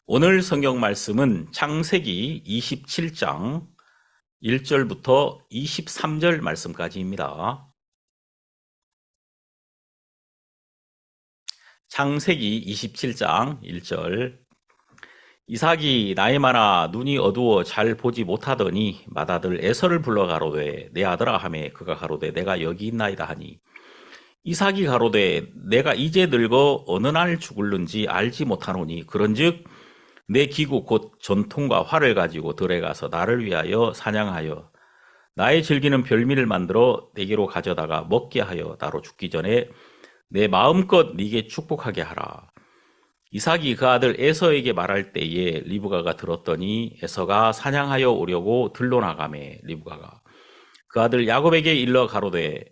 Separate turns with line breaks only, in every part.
오늘 성경 말씀은 창세기 27장 1절부터 23절 말씀까지입니다. 창세기 27장 1절. 이삭이 나이 많아 눈이 어두워 잘 보지 못하더니 맏아들 에서를 불러 가로되 내 아들아 하매 그가 가로되 내가 여기 있나이다 하니 이삭이 가로되 내가 이제 늙어 어느 날 죽을는지 알지 못하노니 그런즉 내 기구 곧 전통과 활을 가지고 들에 가서 나를 위하여 사냥하여 나의 즐기는 별미를 만들어 내게로 가져다가 먹게 하여 나로 죽기 전에 내 마음껏 네게 축복하게 하라. 이삭이 그 아들 에서에게 말할 때에 리브가가 들었더니 에서가 사냥하여 오려고 들로 나가매 리브가가 그 아들 야곱에게 일러 가로되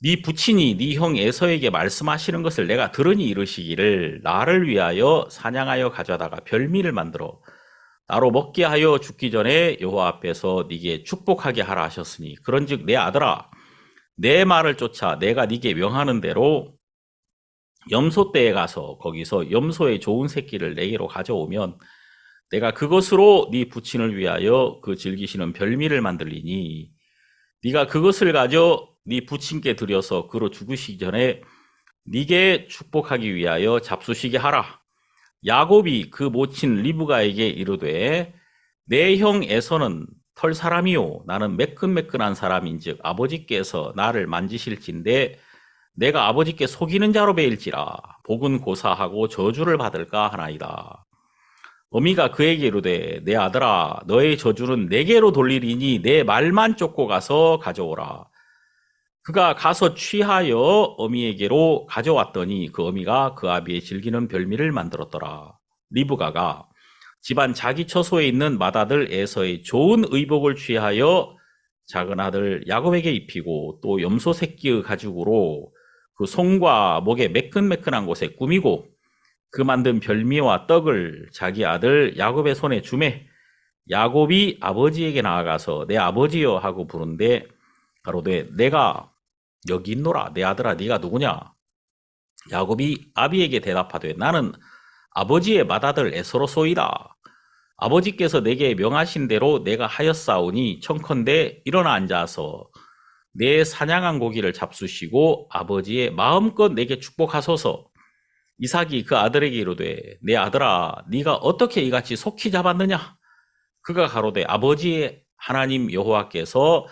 네 부친이 네 형 에서에게 말씀하시는 것을 내가 들으니 이르시기를 나를 위하여 사냥하여 가져다가 별미를 만들어 나로 먹게 하여 죽기 전에 여호와 앞에서 네게 축복하게 하라 하셨으니 그런즉 내 아들아 내 말을 쫓아 내가 네게 명하는 대로 염소떼에 가서 거기서 염소의 좋은 새끼를 내게로 가져오면 내가 그것으로 네 부친을 위하여 그 즐기시는 별미를 만들리니 네가 그것을 가져 네 부친께 드려서 그로 죽으시기 전에 네게 축복하기 위하여 잡수시게 하라. 야곱이 그 모친 리브가에게 이르되 내 형 에서는 털 사람이요 나는 매끈매끈한 사람인즉 아버지께서 나를 만지실진데 내가 아버지께 속이는 자로 배일지라 복은 고사하고 저주를 받을까 하나이다. 어미가 그에게 이르되 내 아들아 너의 저주는 내게로 돌리리니 내 말만 쫓고 가서 가져오라. 그가 가서 취하여 어미에게로 가져왔더니 그 어미가 그 아비의 즐기는 별미를 만들었더라. 리브가가 집안 자기 처소에 있는 맏아들 에서의 좋은 의복을 취하여 작은 아들 야곱에게 입히고 또 염소 새끼의 가죽으로 그 손과 목에 매끈매끈한 곳에 꾸미고 그 만든 별미와 떡을 자기 아들 야곱의 손에 주매 야곱이 아버지에게 나아가서 내 아버지여 하고 부른데 가로되 내가 여기 있노라. 내 아들아 네가 누구냐? 야곱이 아비에게 대답하되 나는 아버지의 맏아들 에서로소이다. 아버지께서 내게 명하신 대로 내가 하였사오니 청컨대 일어나 앉아서 내 사냥한 고기를 잡수시고 아버지의 마음껏 내게 축복하소서. 이삭이 그 아들에게 이르되 내 아들아 네가 어떻게 이같이 속히 잡았느냐? 그가 가로되 아버지의 하나님 여호와께서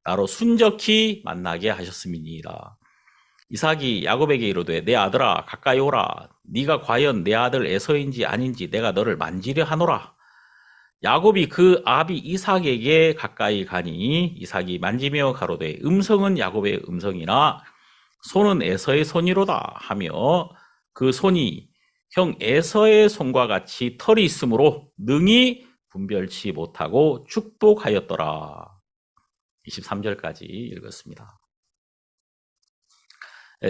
나로 순적히 만나게 하셨음이니이다. 이삭이 야곱에게 이르되 내 아들아 가까이 오라. 네가 과연 내 아들 에서인지 아닌지 내가 너를 만지려 하노라. 야곱이 그 아비 이삭에게 가까이 가니 이삭이 만지며 가로되 음성은 야곱의 음성이나 손은 에서의 손이로다 하며 그 손이 형 에서의 손과 같이 털이 있으므로 능히 분별치 못하고 축복하였더라. 23절까지 읽었습니다.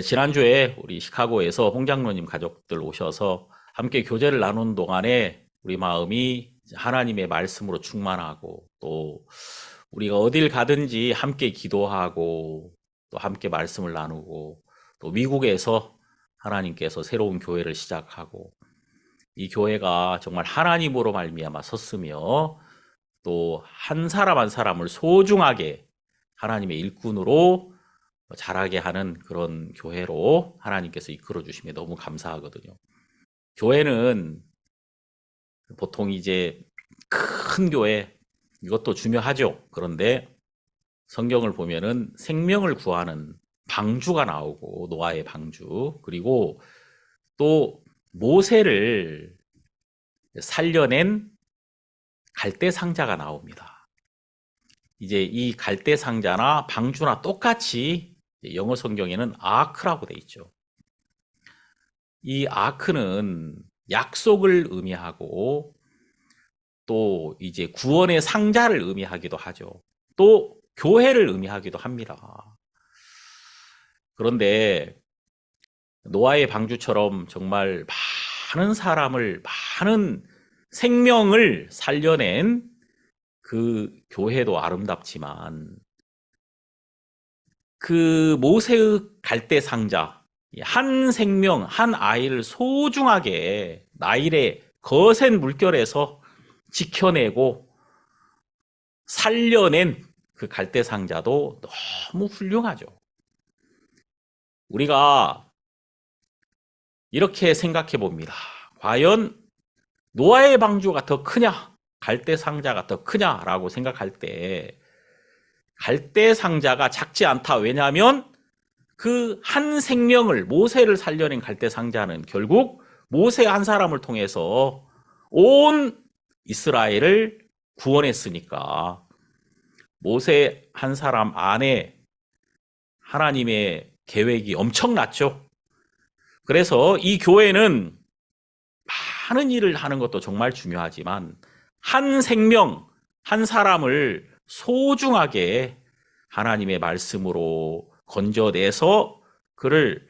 지난주에 우리 시카고에서 홍 장로님 가족들 오셔서 함께 교제를 나누는 동안에 우리 마음이 하나님의 말씀으로 충만하고 또 우리가 어딜 가든지 함께 기도하고 또 함께 말씀을 나누고 또 미국에서 하나님께서 새로운 교회를 시작하고 이 교회가 정말 하나님으로 말미암아 섰으며 또 한 사람 한 사람을 소중하게 하나님의 일꾼으로 자라게 하는 그런 교회로 하나님께서 이끌어 주심에 너무 감사하거든요. 교회는 보통 이제 큰 교회 이것도 중요하죠. 그런데 성경을 보면은 생명을 구하는 방주가 나오고 노아의 방주 그리고 또 모세를 살려낸 갈대 상자가 나옵니다. 이제 이 갈대 상자나 방주나 똑같이 영어 성경에는 아크라고 돼 있죠. 이 아크는 약속을 의미하고 또 이제 구원의 상자를 의미하기도 하죠. 또 교회를 의미하기도 합니다. 그런데 노아의 방주처럼 정말 많은 사람을 많은 생명을 살려낸 그 교회도 아름답지만 그 모세의 갈대 상자 한 생명 한 아이를 소중하게 나일에 거센 물결에서 지켜내고 살려낸 그 갈대상자도 너무 훌륭하죠. 우리가 이렇게 생각해 봅니다. 과연 노아의 방주가 더 크냐, 갈대상자가 더 크냐라고 생각할 때 갈대상자가 작지 않다. 왜냐하면 그 한 생명을, 모세를 살려낸 갈대상자는 결국 모세 한 사람을 통해서 온 이스라엘을 구원했으니까 모세 한 사람 안에 하나님의 계획이 엄청났죠. 그래서 이 교회는 많은 일을 하는 것도 정말 중요하지만 한 생명, 한 사람을 소중하게 하나님의 말씀으로 건져내서 그를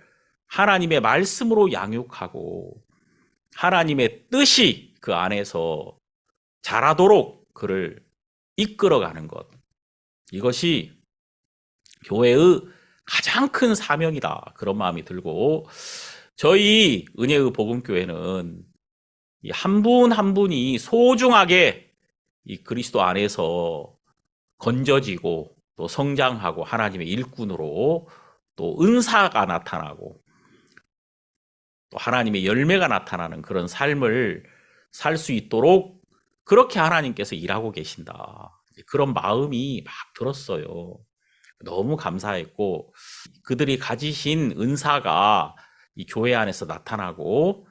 하나님의 말씀으로 양육하고 하나님의 뜻이 그 안에서 자라도록 그를 이끌어가는 것. 이것이 교회의 가장 큰 사명이다. 그런 마음이 들고 저희 은혜의 복음교회는 한 분 한 분이 소중하게 이 그리스도 안에서 건져지고 또 성장하고 하나님의 일꾼으로 또 은사가 나타나고 또 하나님의 열매가 나타나는 그런 삶을 살 수 있도록 그렇게 하나님께서 일하고 계신다. 그런 마음이 막 들었어요. 너무 감사했고 그들이 가지신 은사가 이 교회 안에서 나타나고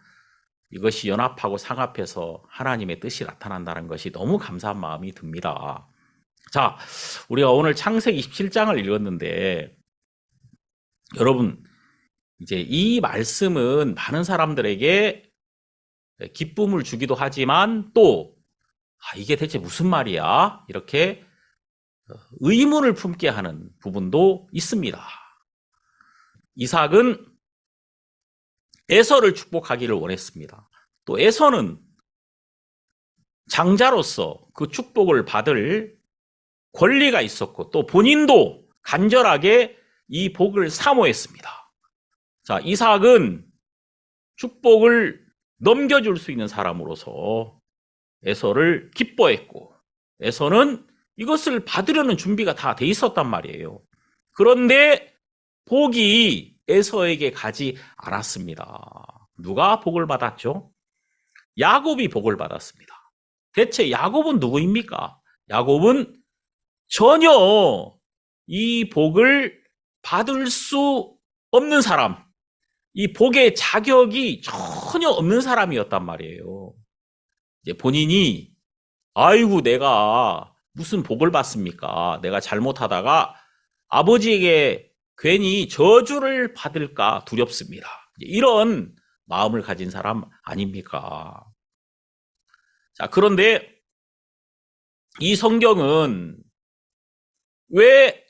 이것이 연합하고 상합해서 하나님의 뜻이 나타난다는 것이 너무 감사한 마음이 듭니다. 자, 우리가 오늘 창세기 27장을 읽었는데 여러분 이제 이 말씀은 많은 사람들에게 기쁨을 주기도 하지만 또 이게 대체 무슨 말이야? 이렇게 의문을 품게 하는 부분도 있습니다. 이삭은 에서를 축복하기를 원했습니다. 또 에서는 장자로서 그 축복을 받을 권리가 있었고 또 본인도 간절하게 이 복을 사모했습니다. 자, 이삭은 축복을 넘겨줄 수 있는 사람으로서 에서를 기뻐했고 에서는 이것을 받으려는 준비가 다 돼 있었단 말이에요. 그런데 복이 에서에게 가지 않았습니다. 누가 복을 받았죠? 야곱이 복을 받았습니다. 대체 야곱은 누구입니까? 야곱은 전혀 이 복을 받을 수 없는 사람, 이 복의 자격이 전혀 없는 사람이었단 말이에요. 이제 본인이 아이고 내가 무슨 복을 받습니까? 내가 잘못하다가 아버지에게 괜히 저주를 받을까 두렵습니다. 이런 마음을 가진 사람 아닙니까? 자, 그런데 이 성경은 왜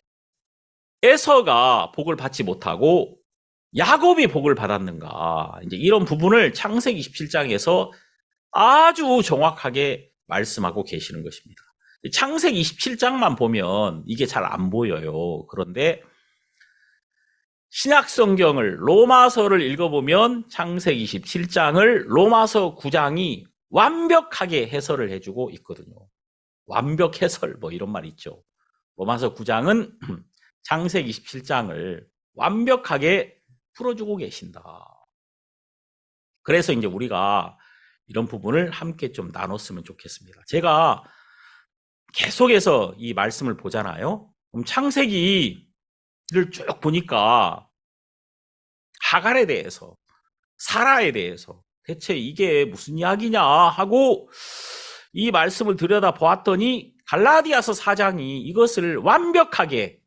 에서가 복을 받지 못하고 야곱이 복을 받았는가? 이제 이런 부분을 창세기 27장에서 아주 정확하게 말씀하고 계시는 것입니다. 창세기 27장만 보면 이게 잘 안 보여요. 그런데 신약 성경을 로마서를 읽어보면 창세기 27장을 로마서 9장이 완벽하게 해설을 해주고 있거든요. 완벽 해설 뭐 이런 말 있죠. 로마서 9장은 창세기 27장을 완벽하게 풀어주고 계신다. 그래서 이제 우리가 이런 부분을 함께 좀 나눴으면 좋겠습니다. 제가 계속해서 이 말씀을 보잖아요. 그럼 창세기를 쭉 보니까 하갈에 대해서, 사라에 대해서 대체 이게 무슨 이야기냐 하고 이 말씀을 들여다 보았더니 갈라디아서 4장이 이것을 완벽하게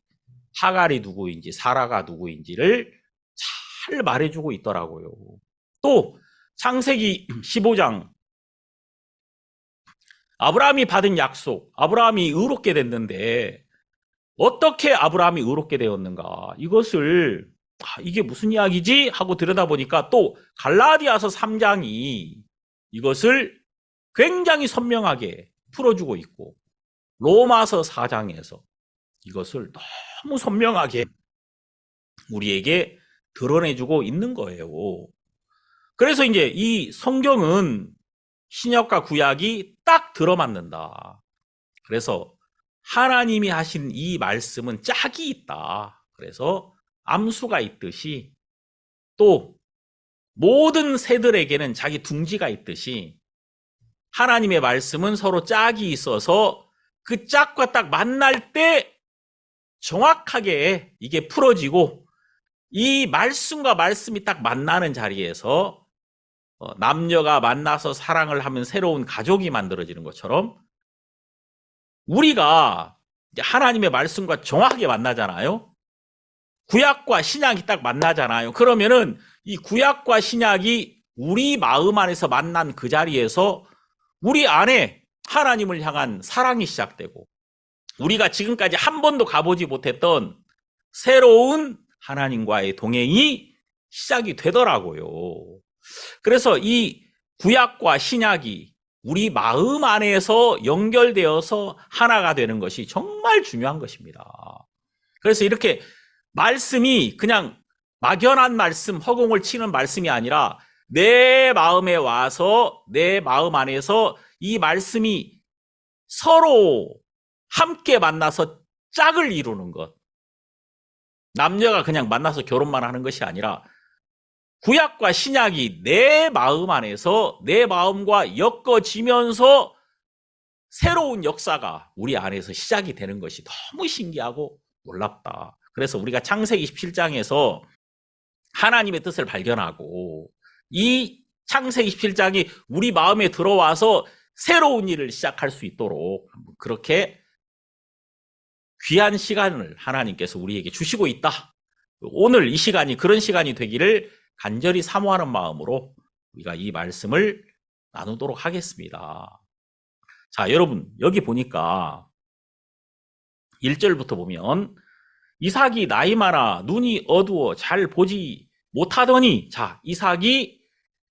하갈이 누구인지 사라가 누구인지를 잘 말해주고 있더라고요. 또 창세기 15장 아브라함이 받은 약속, 아브라함이 의롭게 됐는데 어떻게 아브라함이 의롭게 되었는가? 이것을 이게 무슨 이야기지? 하고 들여다보니까 또 갈라디아서 3장이 이것을 굉장히 선명하게 풀어주고 있고 로마서 4장에서 이것을 너무 선명하게 우리에게 드러내주고 있는 거예요. 그래서 이제 이 성경은 신약과 구약이 딱 들어맞는다. 그래서 하나님이 하신 이 말씀은 짝이 있다. 그래서 암수가 있듯이 또 모든 새들에게는 자기 둥지가 있듯이 하나님의 말씀은 서로 짝이 있어서 그 짝과 딱 만날 때 정확하게 이게 풀어지고 이 말씀과 말씀이 딱 만나는 자리에서 남녀가 만나서 사랑을 하면 새로운 가족이 만들어지는 것처럼 우리가 하나님의 말씀과 정확하게 만나잖아요. 구약과 신약이 딱 만나잖아요. 그러면은 이 구약과 신약이 우리 마음 안에서 만난 그 자리에서 우리 안에 하나님을 향한 사랑이 시작되고 우리가 지금까지 한 번도 가보지 못했던 새로운 하나님과의 동행이 시작이 되더라고요. 그래서 이 구약과 신약이 우리 마음 안에서 연결되어서 하나가 되는 것이 정말 중요한 것입니다. 그래서 이렇게 말씀이 그냥 막연한 말씀, 허공을 치는 말씀이 아니라 내 마음에 와서 내 마음 안에서 이 말씀이 서로 함께 만나서 짝을 이루는 것. 남녀가 그냥 만나서 결혼만 하는 것이 아니라 구약과 신약이 내 마음 안에서 내 마음과 엮어지면서 새로운 역사가 우리 안에서 시작이 되는 것이 너무 신기하고 놀랍다. 그래서 우리가 창세기 17장에서 하나님의 뜻을 발견하고 이 창세기 17장이 우리 마음에 들어와서 새로운 일을 시작할 수 있도록 그렇게 귀한 시간을 하나님께서 우리에게 주시고 있다. 오늘 이 시간이 그런 시간이 되기를 간절히 사모하는 마음으로 우리가 이 말씀을 나누도록 하겠습니다. 자, 여러분 여기 보니까 1절부터 보면 이삭이 나이 많아 눈이 어두워 잘 보지 못하더니 자, 이삭이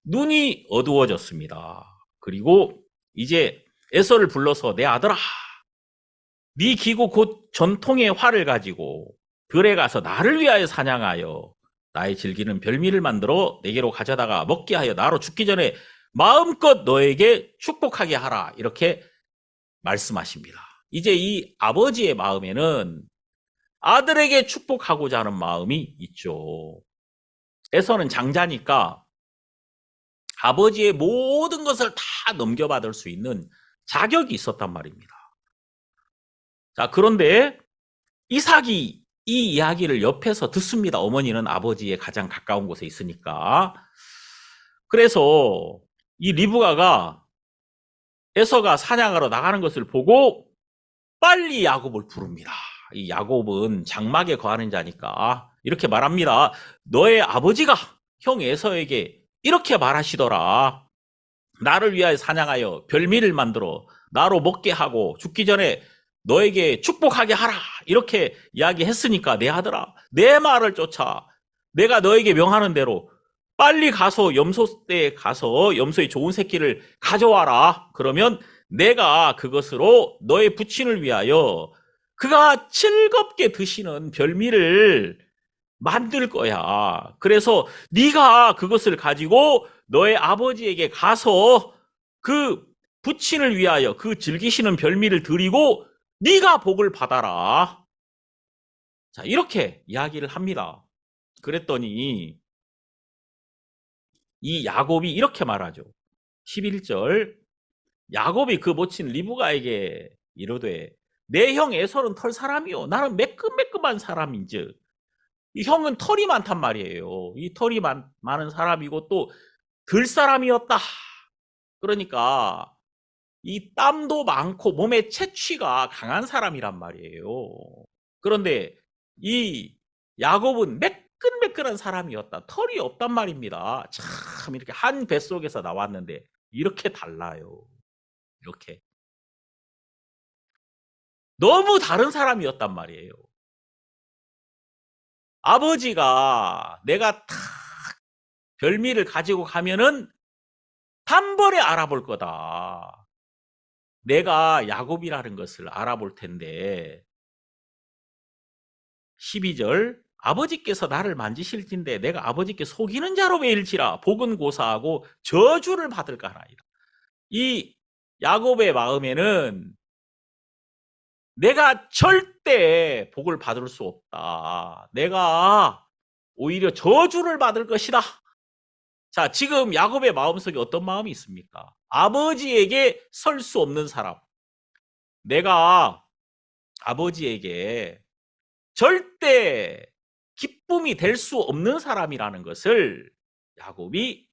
눈이 어두워졌습니다. 그리고 이제 에서를 불러서 내 아들아 네 기고 곧 전통의 활을 가지고 들에 가서 나를 위하여 사냥하여 나의 즐기는 별미를 만들어 내게로 가져다가 먹게 하여 나로 죽기 전에 마음껏 너에게 축복하게 하라 이렇게 말씀하십니다. 이제 이 아버지의 마음에는 아들에게 축복하고자 하는 마음이 있죠. 에서는 장자니까 아버지의 모든 것을 다 넘겨받을 수 있는 자격이 있었단 말입니다. 자, 그런데 이삭이 이 이야기를 옆에서 듣습니다. 어머니는 아버지의 가장 가까운 곳에 있으니까. 그래서 이 리브가가 에서가 사냥하러 나가는 것을 보고 빨리 야곱을 부릅니다. 이 야곱은 장막에 거하는 자니까 이렇게 말합니다. 너의 아버지가 형 에서에게 이렇게 말하시더라. 나를 위하여 사냥하여 별미를 만들어 나로 먹게 하고 죽기 전에 너에게 축복하게 하라 이렇게 이야기했으니까 내 아들아 내 말을 쫓아 내가 너에게 명하는 대로 빨리 가서 염소떼에 가서 염소의 좋은 새끼를 가져와라. 그러면 내가 그것으로 너의 부친을 위하여 그가 즐겁게 드시는 별미를 만들 거야. 그래서 네가 그것을 가지고 너의 아버지에게 가서 그 부친을 위하여 그 즐기시는 별미를 드리고 네가 복을 받아라. 자, 이렇게 이야기를 합니다. 그랬더니 이 야곱이 이렇게 말하죠. 11절 야곱이 그 모친 리브가에게 이르되 내 형 에서는 털 사람이요 나는 매끈매끈한 사람인즉 이 형은 털이 많단 말이에요. 이 털이 많은 사람이고 또 들 사람이었다. 그러니까 이 땀도 많고 몸에 채취가 강한 사람이란 말이에요. 그런데 이 야곱은 매끈매끈한 사람이었다. 털이 없단 말입니다. 참 이렇게 한 뱃속에서 나왔는데 이렇게 달라요. 이렇게. 너무 다른 사람이었단 말이에요. 아버지가 내가 탁 별미를 가지고 가면은 단번에 알아볼 거다. 내가 야곱이라는 것을 알아볼 텐데 12절 아버지께서 나를 만지실진데 내가 아버지께 속이는 자로 매일지라 복은 고사하고 저주를 받을까 하나이다. 이 야곱의 마음에는 내가 절대 복을 받을 수 없다. 내가 오히려 저주를 받을 것이다. 자, 지금 야곱의 마음속에 어떤 마음이 있습니까? 아버지에게 설 수 없는 사람. 내가 아버지에게 절대 기쁨이 될 수 없는 사람이라는 것을 야곱이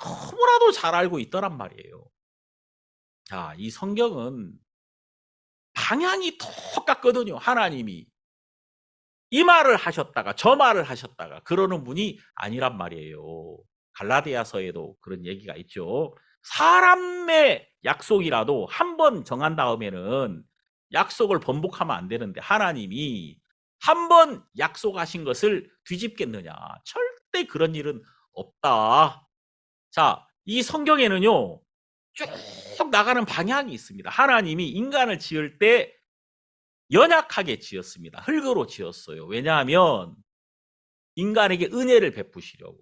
너무나도 잘 알고 있더란 말이에요. 자, 이 성경은 방향이 똑같거든요. 하나님이 이 말을 하셨다가 저 말을 하셨다가 그러는 분이 아니란 말이에요. 갈라디아서에도 그런 얘기가 있죠. 사람의 약속이라도 한 번 정한 다음에는 약속을 번복하면 안 되는데 하나님이 한 번 약속하신 것을 뒤집겠느냐. 절대 그런 일은 없다. 자, 이 성경에는요. 쭉 나가는 방향이 있습니다. 하나님이 인간을 지을 때 연약하게 지었습니다. 흙으로 지었어요. 왜냐하면 인간에게 은혜를 베푸시려고.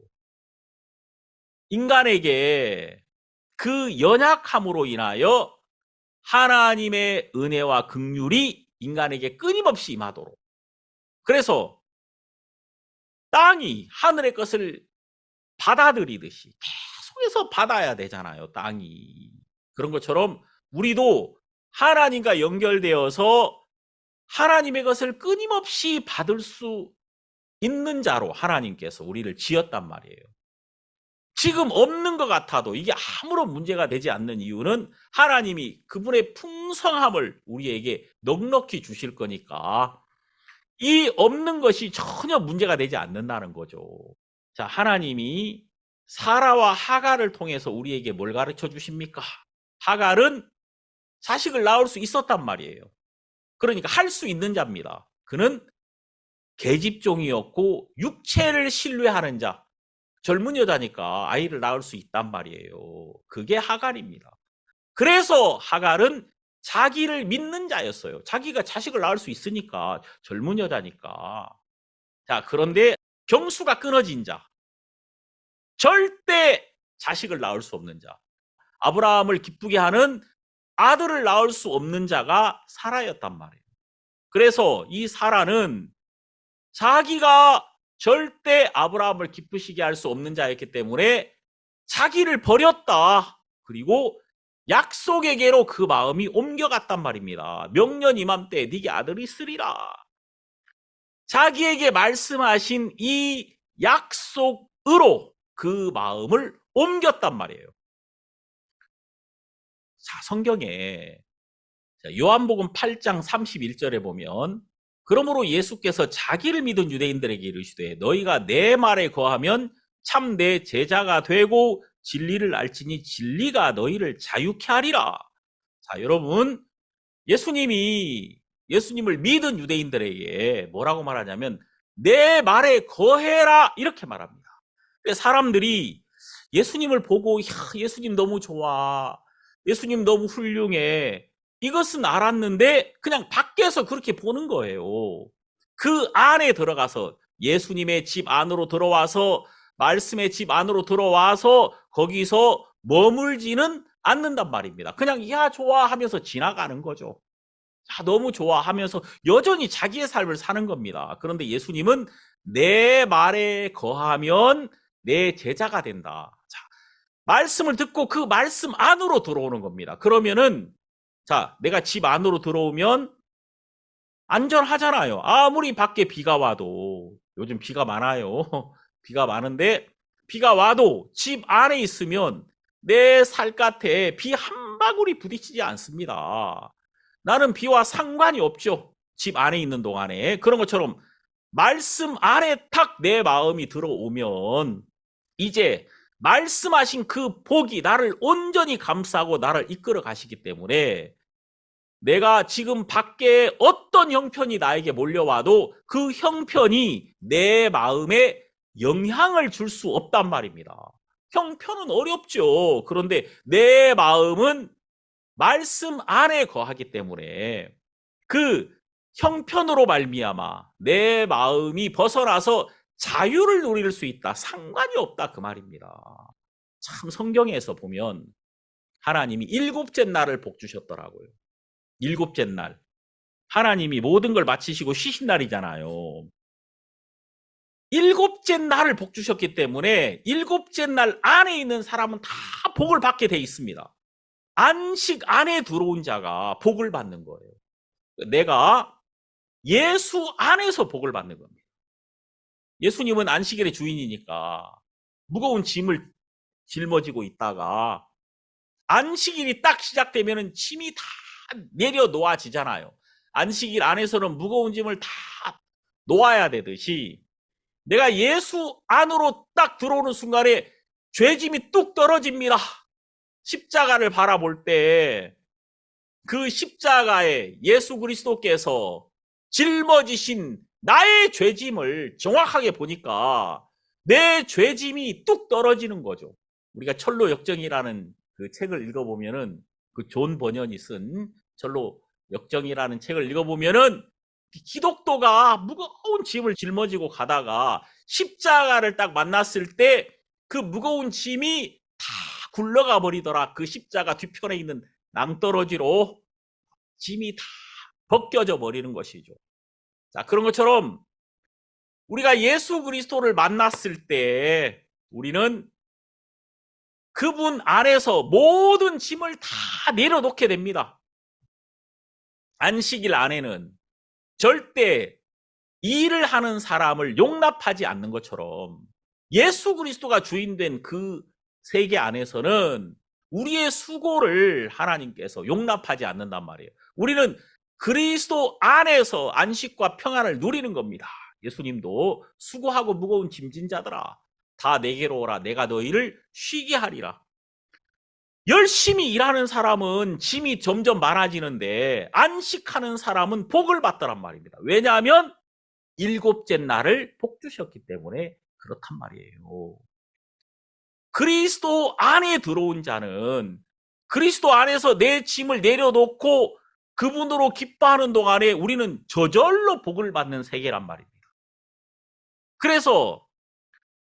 인간에게 그 연약함으로 인하여 하나님의 은혜와 긍휼이 인간에게 끊임없이 임하도록. 그래서 땅이 하늘의 것을 받아들이듯이 계속해서 받아야 되잖아요. 땅이. 그런 것처럼 우리도 하나님과 연결되어서 하나님의 것을 끊임없이 받을 수 있는 자로 하나님께서 우리를 지었단 말이에요. 지금 없는 것 같아도 이게 아무런 문제가 되지 않는 이유는 하나님이 그분의 풍성함을 우리에게 넉넉히 주실 거니까 이 없는 것이 전혀 문제가 되지 않는다는 거죠. 자, 하나님이 사라와 하갈을 통해서 우리에게 뭘 가르쳐 주십니까? 하갈은 자식을 낳을 수 있었단 말이에요. 그러니까 할 수 있는 자입니다. 그는 계집종이었고 육체를 신뢰하는 자, 젊은 여자니까 아이를 낳을 수 있단 말이에요. 그게 하갈입니다. 그래서 하갈은 자기를 믿는 자였어요. 자기가 자식을 낳을 수 있으니까, 젊은 여자니까. 자, 그런데 경수가 끊어진 자, 절대 자식을 낳을 수 없는 자, 아브라함을 기쁘게 하는 아들을 낳을 수 없는 자가 사라였단 말이에요. 그래서 이 사라는 자기가 절대 아브라함을 기쁘시게 할 수 없는 자였기 때문에 자기를 버렸다. 그리고 약속에게로 그 마음이 옮겨갔단 말입니다. 명년 이맘때 네게 아들이 있으리라. 자기에게 말씀하신 이 약속으로 그 마음을 옮겼단 말이에요. 자, 성경에 요한복음 8장 31절에 보면 그러므로 예수께서 자기를 믿은 유대인들에게 이르시되 너희가 내 말에 거하면 참 내 제자가 되고 진리를 알지니 진리가 너희를 자유케 하리라. 자, 여러분, 예수님을 믿은 유대인들에게 뭐라고 말하냐면 내 말에 거해라 이렇게 말합니다. 사람들이 예수님을 보고 예수님 너무 좋아, 예수님 너무 훌륭해, 이것은 알았는데 그냥 밖에서 그렇게 보는 거예요. 그 안에 들어가서 예수님의 집 안으로 들어와서 말씀의 집 안으로 들어와서 거기서 머물지는 않는단 말입니다. 그냥 야 좋아 하면서 지나가는 거죠. 야 너무 좋아 하면서 여전히 자기의 삶을 사는 겁니다. 그런데 예수님은 내 말에 거하면 내 제자가 된다. 자, 말씀을 듣고 그 말씀 안으로 들어오는 겁니다. 그러면은 자, 내가 집 안으로 들어오면 안전하잖아요. 아무리 밖에 비가 와도, 요즘 비가 많아요. 비가 많은데 비가 와도 집 안에 있으면 내 살갗에 비 한 방울이 부딪히지 않습니다. 나는 비와 상관이 없죠. 집 안에 있는 동안에. 그런 것처럼 말씀 안에 탁 내 마음이 들어오면 이제 말씀하신 그 복이 나를 온전히 감싸고 나를 이끌어 가시기 때문에 내가 지금 밖에 어떤 형편이 나에게 몰려와도 그 형편이 내 마음에 영향을 줄 수 없단 말입니다. 형편은 어렵죠. 그런데 내 마음은 말씀 안에 거하기 때문에 그 형편으로 말미암아 내 마음이 벗어나서 자유를 누릴 수 있다. 상관이 없다 그 말입니다. 참 성경에서 보면 하나님이 일곱째 날을 복 주셨더라고요. 일곱째 날. 하나님이 모든 걸 마치시고 쉬신 날이잖아요. 일곱째 날을 복 주셨기 때문에 일곱째 날 안에 있는 사람은 다 복을 받게 돼 있습니다. 안식 안에 들어온 자가 복을 받는 거예요. 내가 예수 안에서 복을 받는 겁니다. 예수님은 안식일의 주인이니까 무거운 짐을 짊어지고 있다가 안식일이 딱 시작되면은 짐이 다 내려놓아지잖아요. 안식일 안에서는 무거운 짐을 다 놓아야 되듯이 내가 예수 안으로 딱 들어오는 순간에 죄짐이 뚝 떨어집니다. 십자가를 바라볼 때 그 십자가에 예수 그리스도께서 짊어지신 나의 죄짐을 정확하게 보니까 내 죄짐이 뚝 떨어지는 거죠. 우리가 철로 역정이라는 그 책을 읽어보면은 그 존 버년이 쓴 철로 역정이라는 책을 읽어보면은 기독도가 무거운 짐을 짊어지고 가다가 십자가를 딱 만났을 때 그 무거운 짐이 다 굴러가 버리더라. 그 십자가 뒤편에 있는 낭떠러지로 짐이 다 벗겨져 버리는 것이죠. 자, 그런 것처럼 우리가 예수 그리스도를 만났을 때 우리는 그분 안에서 모든 짐을 다 내려놓게 됩니다. 안식일 안에는 절대 일을 하는 사람을 용납하지 않는 것처럼 예수 그리스도가 주인된 그 세계 안에서는 우리의 수고를 하나님께서 용납하지 않는단 말이에요. 우리는 그리스도 안에서 안식과 평안을 누리는 겁니다. 예수님도 수고하고 무거운 짐진 자들아 다 내게로 오라 내가 너희를 쉬게 하리라. 열심히 일하는 사람은 짐이 점점 많아지는데 안식하는 사람은 복을 받더란 말입니다. 왜냐하면 일곱째 날을 복 주셨기 때문에 그렇단 말이에요. 그리스도 안에 들어온 자는 그리스도 안에서 내 짐을 내려놓고 그분으로 기뻐하는 동안에 우리는 저절로 복을 받는 세계란 말입니다. 그래서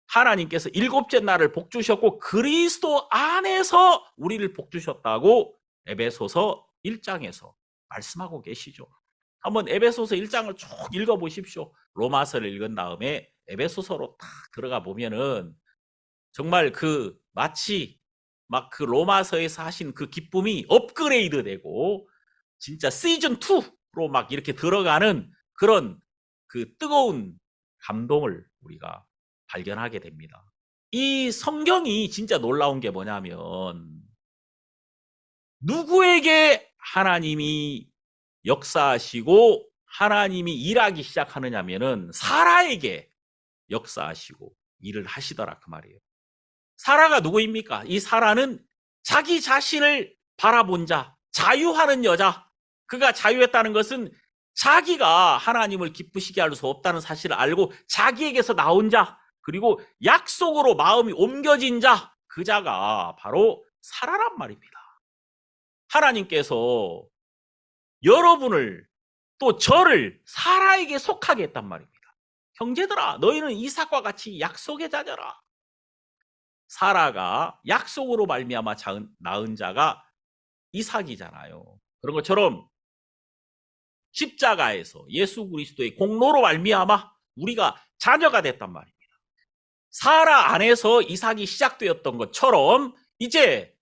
하나님께서 일곱째 날을 복 주셨고 그리스도 안에서 우리를 복 주셨다고 에베소서 1장에서 말씀하고 계시죠. 한번 에베소서 1장을 쭉 읽어보십시오. 로마서를 읽은 다음에 에베소서로 딱 들어가 보면은 정말 그 마치 막 그 로마서에서 하신 그 기쁨이 업그레이드 되고 진짜 시즌 2로 막 이렇게 들어가는 그런 그 뜨거운 감동을 우리가 발견하게 됩니다. 이 성경이 진짜 놀라운 게 뭐냐면 누구에게 하나님이 역사하시고 하나님이 일하기 시작하느냐면은 사라에게 역사하시고 일을 하시더라 그 말이에요. 사라가 누구입니까? 이 사라는 자기 자신을 바라본 자, 자유하는 여자. 그가 자유했다는 것은 자기가 하나님을 기쁘시게 할 수 없다는 사실을 알고 자기에게서 나온 자, 그리고 약속으로 마음이 옮겨진 자, 그 자가 바로 사라란 말입니다. 하나님께서 여러분을 또 저를 사라에게 속하게 했단 말입니다. 형제들아, 너희는 이삭과 같이 약속의 자녀라. 사라가 약속으로 말미암아 낳은 자가 이삭이잖아요. 그런 것처럼 십자가에서 예수 그리스도의 공로로 말미암아 우리가 자녀가 됐단 말입니다. 사라 안에서 이삭이 시작되었던 것처럼 이제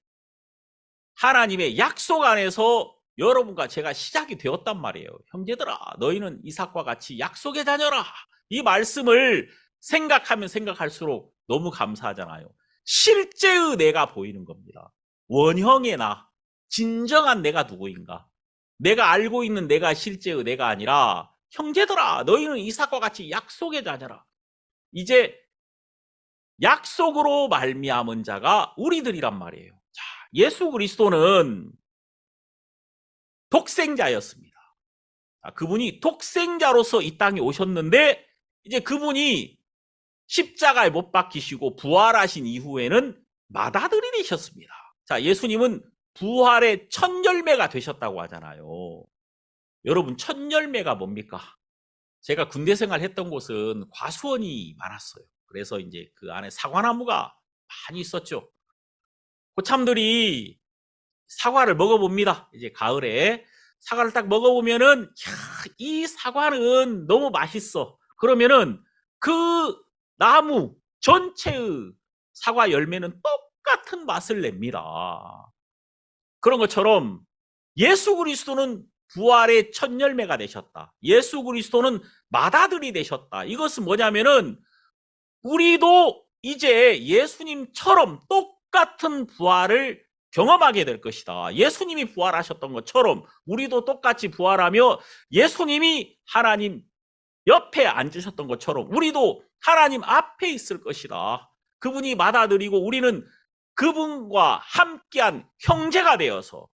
하나님의 약속 안에서 여러분과 제가 시작이 되었단 말이에요. 형제들아, 너희는 이삭과 같이 약속의 자녀라. 이 말씀을 생각하면 생각할수록 너무 감사하잖아요. 실제의 내가 보이는 겁니다. 원형의 나, 진정한 내가 누구인가? 내가 알고 있는 내가 실제의 내가 아니라 형제들아, 너희는 이삭과 같이 약속의 자녀라. 이제 약속으로 말미암은 자가 우리들이란 말이에요. 자, 예수 그리스도는 독생자였습니다. 그분이 독생자로서 이 땅에 오셨는데 이제 그분이 십자가에 못 박히시고 부활하신 이후에는 맏아들이 되셨습니다. 자, 예수님은 부활의 첫 열매가 되셨다고 하잖아요. 여러분, 첫 열매가 뭡니까? 제가 군대 생활 했던 곳은 과수원이 많았어요. 그래서 이제 그 안에 사과나무가 많이 있었죠. 고참들이 사과를 먹어봅니다. 이제 가을에 사과를 딱 먹어보면은 이 사과는 너무 맛있어. 그러면은 그 나무 전체의 사과 열매는 똑같은 맛을 냅니다. 그런 것처럼 예수 그리스도는 부활의 첫 열매가 되셨다. 예수 그리스도는 맏아들이 되셨다. 이것은 뭐냐면은 우리도 이제 예수님처럼 똑같은 부활을 경험하게 될 것이다. 예수님이 부활하셨던 것처럼 우리도 똑같이 부활하며 예수님이 하나님 옆에 앉으셨던 것처럼 우리도 하나님 앞에 있을 것이다. 그분이 맏아들이고 우리는 그분과 함께한 형제가 되어서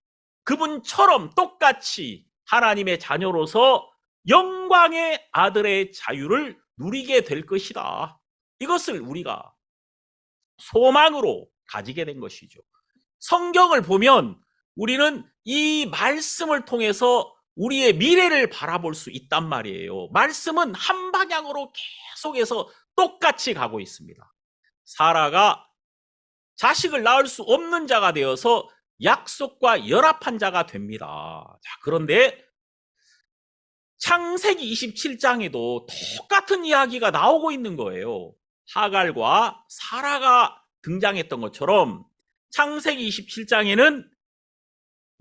그분처럼 똑같이 하나님의 자녀로서 영광의 아들의 자유를 누리게 될 것이다. 이것을 우리가 소망으로 가지게 된 것이죠. 성경을 보면 우리는 이 말씀을 통해서 우리의 미래를 바라볼 수 있단 말이에요. 말씀은 한 방향으로 계속해서 똑같이 가고 있습니다. 사라가 자식을 낳을 수 없는 자가 되어서 약속과 열합한 자가 됩니다. 자, 그런데 창세기 27장에도 똑같은 이야기가 나오고 있는 거예요. 하갈과 사라가 등장했던 것처럼 창세기 27장에는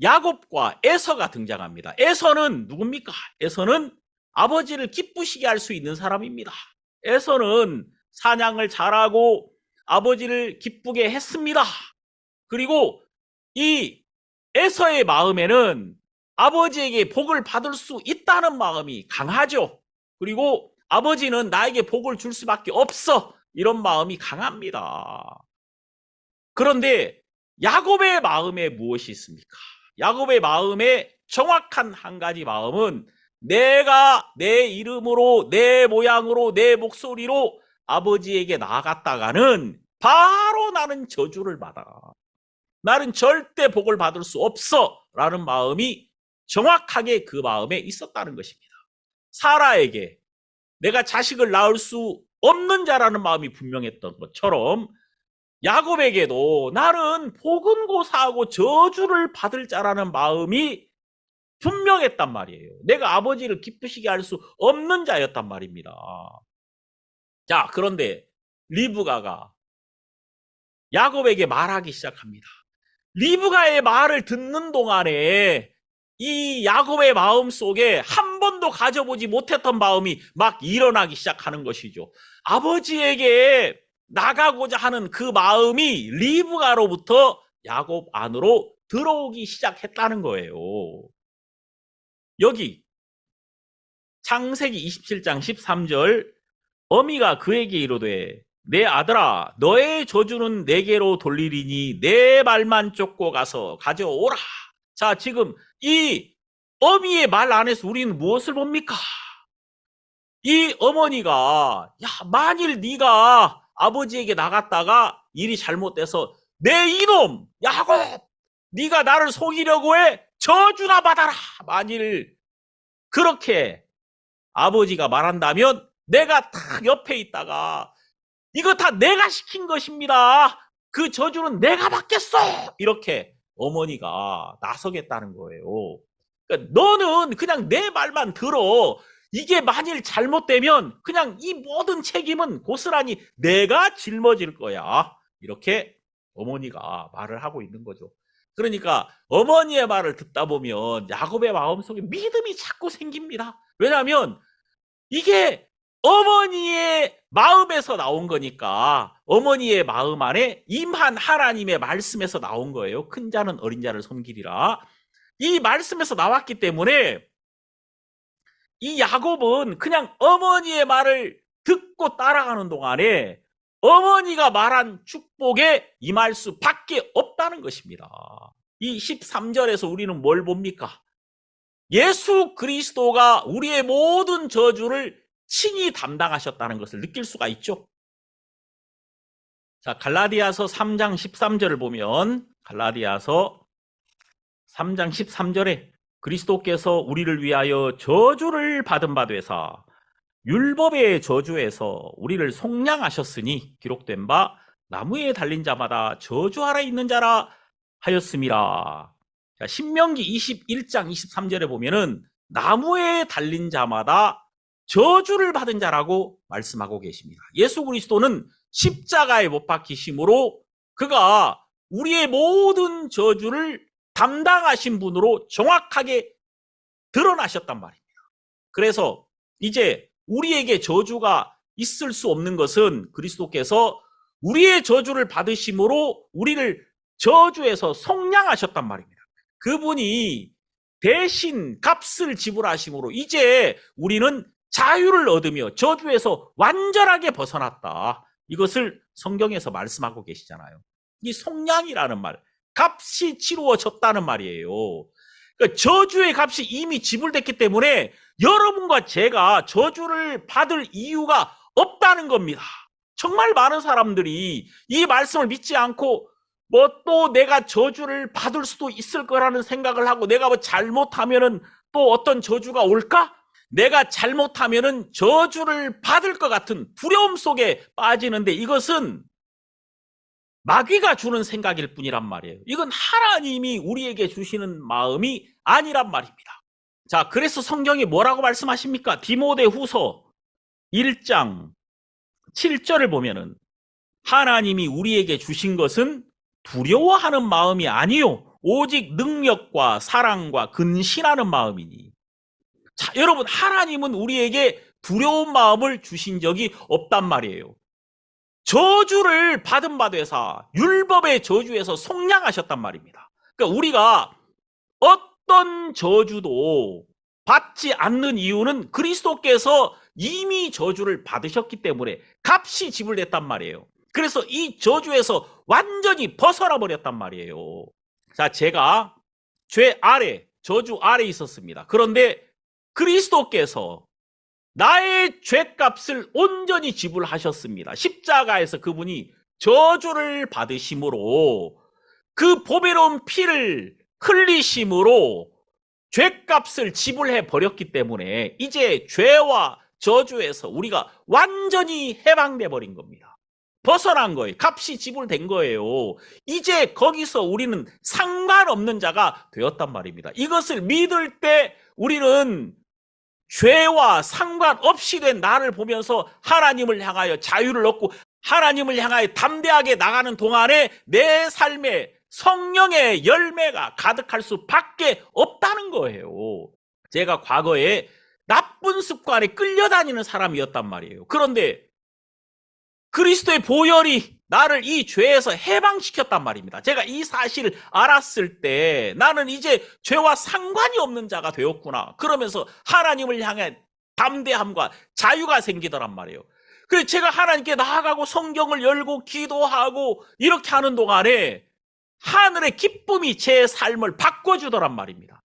야곱과 에서가 등장합니다. 에서는 누굽니까? 에서는 아버지를 기쁘시게 할 수 있는 사람입니다. 에서는 사냥을 잘하고 아버지를 기쁘게 했습니다. 그리고 이 에서의 마음에는 아버지에게 복을 받을 수 있다는 마음이 강하죠. 그리고 아버지는 나에게 복을 줄 수밖에 없어. 이런 마음이 강합니다. 그런데 야곱의 마음에 무엇이 있습니까? 야곱의 마음에 정확한 한 가지 마음은 내가 내 이름으로, 내 모양으로, 내 목소리로 아버지에게 나아갔다가는 바로 나는 저주를 받아. 나는 절대 복을 받을 수 없어. 라는 마음이 정확하게 그 마음에 있었다는 것입니다. 사라에게 내가 자식을 낳을 수 없는 자라는 마음이 분명했던 것처럼 야곱에게도 나는 복은 고사하고 저주를 받을 자라는 마음이 분명했단 말이에요. 내가 아버지를 기쁘시게 할 수 없는 자였단 말입니다. 자, 그런데 리브가가 야곱에게 말하기 시작합니다. 리브가의 말을 듣는 동안에 이 야곱의 마음 속에 한 번도 가져보지 못했던 마음이 막 일어나기 시작하는 것이죠. 아버지에게 나가고자 하는 그 마음이 리브가로부터 야곱 안으로 들어오기 시작했다는 거예요. 여기 창세기 27장 13절 어미가 그에게 이르되 내 아들아 너의 저주는 내게로 돌리리니 내 말만 쫓고 가서 가져오라. 자, 지금 이 어미의 말 안에서 우리는 무엇을 봅니까? 이 어머니가 만일 네가 아버지에게 나갔다가 일이 잘못돼서 내 이놈 야곱 네가 나를 속이려고 해 저주나 받아라. 만일 그렇게 아버지가 말한다면 내가 딱 옆에 있다가 이거 다 내가 시킨 것입니다. 그 저주는 내가 받겠어. 이렇게 어머니가 나서겠다는 거예요. 그러니까 너는 그냥 내 말만 들어. 이게 만일 잘못되면 그냥 이 모든 책임은 고스란히 내가 짊어질 거야. 이렇게 어머니가 말을 하고 있는 거죠. 그러니까 어머니의 말을 듣다 보면 야곱의 마음속에 믿음이 자꾸 생깁니다. 왜냐하면 이게 어머니의 마음에서 나온 거니까 어머니의 마음 안에 임한 하나님의 말씀에서 나온 거예요. 큰 자는 어린 자를 섬기리라. 이 말씀에서 나왔기 때문에 이 야곱은 그냥 어머니의 말을 듣고 따라가는 동안에 어머니가 말한 축복에 임할 수밖에 없다는 것입니다. 이 13절에서 우리는 뭘 봅니까? 예수 그리스도가 우리의 모든 저주를 친히 담당하셨다는 것을 느낄 수가 있죠. 자, 갈라디아서 3장 13절을 보면 갈라디아서 3장 13절에 그리스도께서 우리를 위하여 저주를 받은 바 되사 율법의 저주에서 우리를 속량하셨으니 기록된 바 나무에 달린 자마다 저주 아래 있는 자라 하였음이라. 신명기 21장 23절에 보면은 나무에 달린 자마다 저주를 받은 자라고 말씀하고 계십니다. 예수 그리스도는 십자가에 못 박히심으로 그가 우리의 모든 저주를 담당하신 분으로 정확하게 드러나셨단 말입니다. 그래서 이제 우리에게 저주가 있을 수 없는 것은 그리스도께서 우리의 저주를 받으심으로 우리를 저주에서 속량하셨단 말입니다. 그분이 대신 값을 지불하심으로 이제 우리는 자유를 얻으며 저주에서 완전하게 벗어났다. 이것을 성경에서 말씀하고 계시잖아요. 이 속량이라는 말, 값이 치루어졌다는 말이에요. 그러니까 저주의 값이 이미 지불됐기 때문에 여러분과 제가 저주를 받을 이유가 없다는 겁니다. 정말 많은 사람들이 이 말씀을 믿지 않고 또 내가 저주를 받을 수도 있을 거라는 생각을 하고 내가 잘못하면은 또 어떤 저주가 올까? 내가 잘못하면은 저주를 받을 것 같은 두려움 속에 빠지는데 이것은 마귀가 주는 생각일 뿐이란 말이에요. 이건 하나님이 우리에게 주시는 마음이 아니란 말입니다. 자, 그래서 성경이 뭐라고 말씀하십니까? 디모데후서 1장 7절을 보면은 하나님이 우리에게 주신 것은 두려워하는 마음이 아니요 오직 능력과 사랑과 근신하는 마음이니. 자, 여러분, 하나님은 우리에게 두려운 마음을 주신 적이 없단 말이에요. 저주를 받은 바 되사 율법의 저주에서 속량하셨단 말입니다. 그러니까 우리가 어떤 저주도 받지 않는 이유는 그리스도께서 이미 저주를 받으셨기 때문에 값이 지불됐단 말이에요. 그래서 이 저주에서 완전히 벗어나 버렸단 말이에요. 자, 제가 죄 아래, 저주 아래 있었습니다. 그런데 그리스도께서 나의 죄값을 온전히 지불하셨습니다. 십자가에서 그분이 저주를 받으심으로 그 보배로운 피를 흘리심으로 죄값을 지불해 버렸기 때문에 이제 죄와 저주에서 우리가 완전히 해방돼 버린 겁니다. 벗어난 거예요. 값이 지불된 거예요. 이제 거기서 우리는 상관없는 자가 되었단 말입니다. 이것을 믿을 때 우리는 죄와 상관없이 된 나를 보면서 하나님을 향하여 자유를 얻고 하나님을 향하여 담대하게 나가는 동안에 내 삶에 성령의 열매가 가득할 수밖에 없다는 거예요. 제가 과거에 나쁜 습관에 끌려다니는 사람이었단 말이에요. 그런데 그리스도의 보혈이 나를 이 죄에서 해방시켰단 말입니다. 제가 이 사실을 알았을 때 나는 이제 죄와 상관이 없는 자가 되었구나. 그러면서 하나님을 향해 담대함과 자유가 생기더란 말이에요. 그래서 제가 하나님께 나아가고 성경을 열고 기도하고 이렇게 하는 동안에 하늘의 기쁨이 제 삶을 바꿔주더란 말입니다.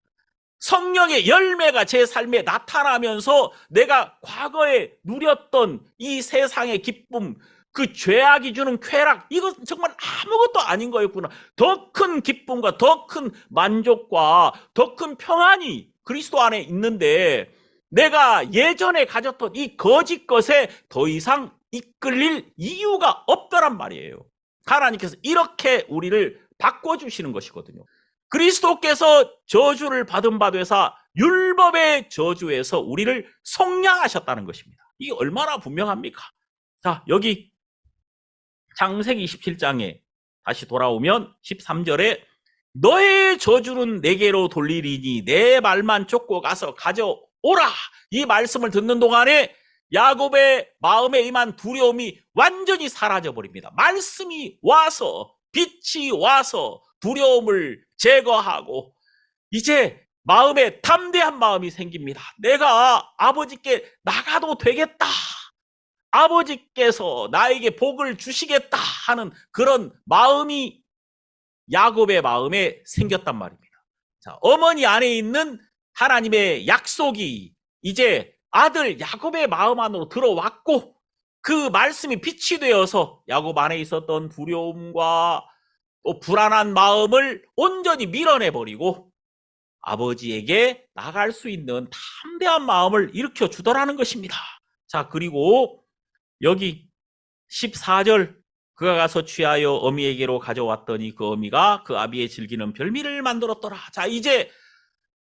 성령의 열매가 제 삶에 나타나면서 내가 과거에 누렸던 이 세상의 기쁨, 그 죄악이 주는 쾌락, 이것은 정말 아무것도 아닌 거였구나. 더 큰 기쁨과 더 큰 만족과 더 큰 평안이 그리스도 안에 있는데 내가 예전에 가졌던 이 거짓 것에 더 이상 이끌릴 이유가 없더란 말이에요. 하나님께서 이렇게 우리를 바꿔주시는 것이거든요. 그리스도께서 저주를 받은 바 되사 율법의 저주에서 우리를 속량하셨다는 것입니다. 이게 얼마나 분명합니까? 자, 여기 창세기 27장에 다시 돌아오면 13절에 너의 저주는 내게로 돌리리니 내 말만 쫓고 가서 가져오라. 이 말씀을 듣는 동안에 야곱의 마음에 임한 두려움이 완전히 사라져버립니다. 말씀이 와서, 빛이 와서 두려움을 제거하고 이제 마음에 담대한 마음이 생깁니다. 내가 아버지께 나가도 되겠다. 아버지께서 나에게 복을 주시겠다 하는 그런 마음이 야곱의 마음에 생겼단 말입니다. 자, 어머니 안에 있는 하나님의 약속이 이제 아들 야곱의 마음 안으로 들어왔고 그 말씀이 빛이 되어서 야곱 안에 있었던 두려움과 또 불안한 마음을 온전히 밀어내버리고 아버지에게 나갈 수 있는 담대한 마음을 일으켜 주더라는 것입니다. 자, 그리고 여기 14절 그가 가서 취하여 어미에게로 가져왔더니 그 어미가 그 아비의 즐기는 별미를 만들었더라. 자, 이제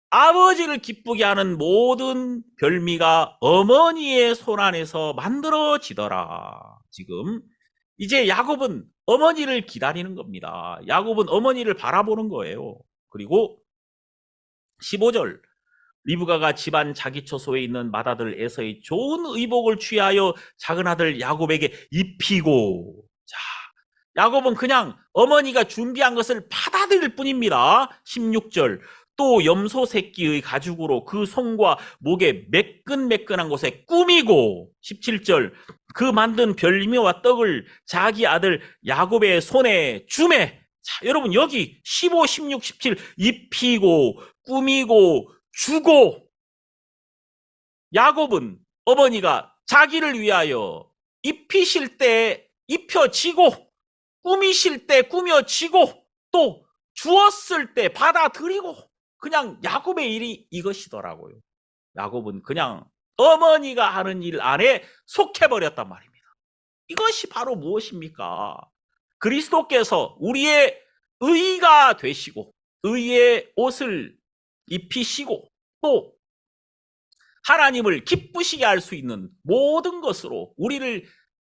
아버지를 기쁘게 하는 모든 별미가 어머니의 손 안에서 만들어지더라. 지금 이제 야곱은 어머니를 기다리는 겁니다. 야곱은 어머니를 바라보는 거예요. 그리고 15절, 리브가가 집안 자기 처소에 있는 맏아들 에서의 좋은 의복을 취하여 작은 아들 야곱에게 입히고, 자, 야곱은 그냥 어머니가 준비한 것을 받아들일 뿐입니다. 16절, 또 염소 새끼의 가죽으로 그 손과 목에 매끈매끈한 곳에 꾸미고, 17절, 그 만든 별미와 떡을 자기 아들 야곱의 손에 주매. 자, 여러분 여기 15, 16, 17 입히고 꾸미고 주고, 야곱은 어머니가 자기를 위하여 입히실 때 입혀지고 꾸미실 때 꾸며지고 또 주었을 때 받아들이고, 그냥 야곱의 일이 이것이더라고요. 야곱은 그냥 어머니가 하는 일 안에 속해버렸단 말입니다. 이것이 바로 무엇입니까? 그리스도께서 우리의 의가 되시고 의의 옷을 입히시고 또 하나님을 기쁘시게 할 수 있는 모든 것으로 우리를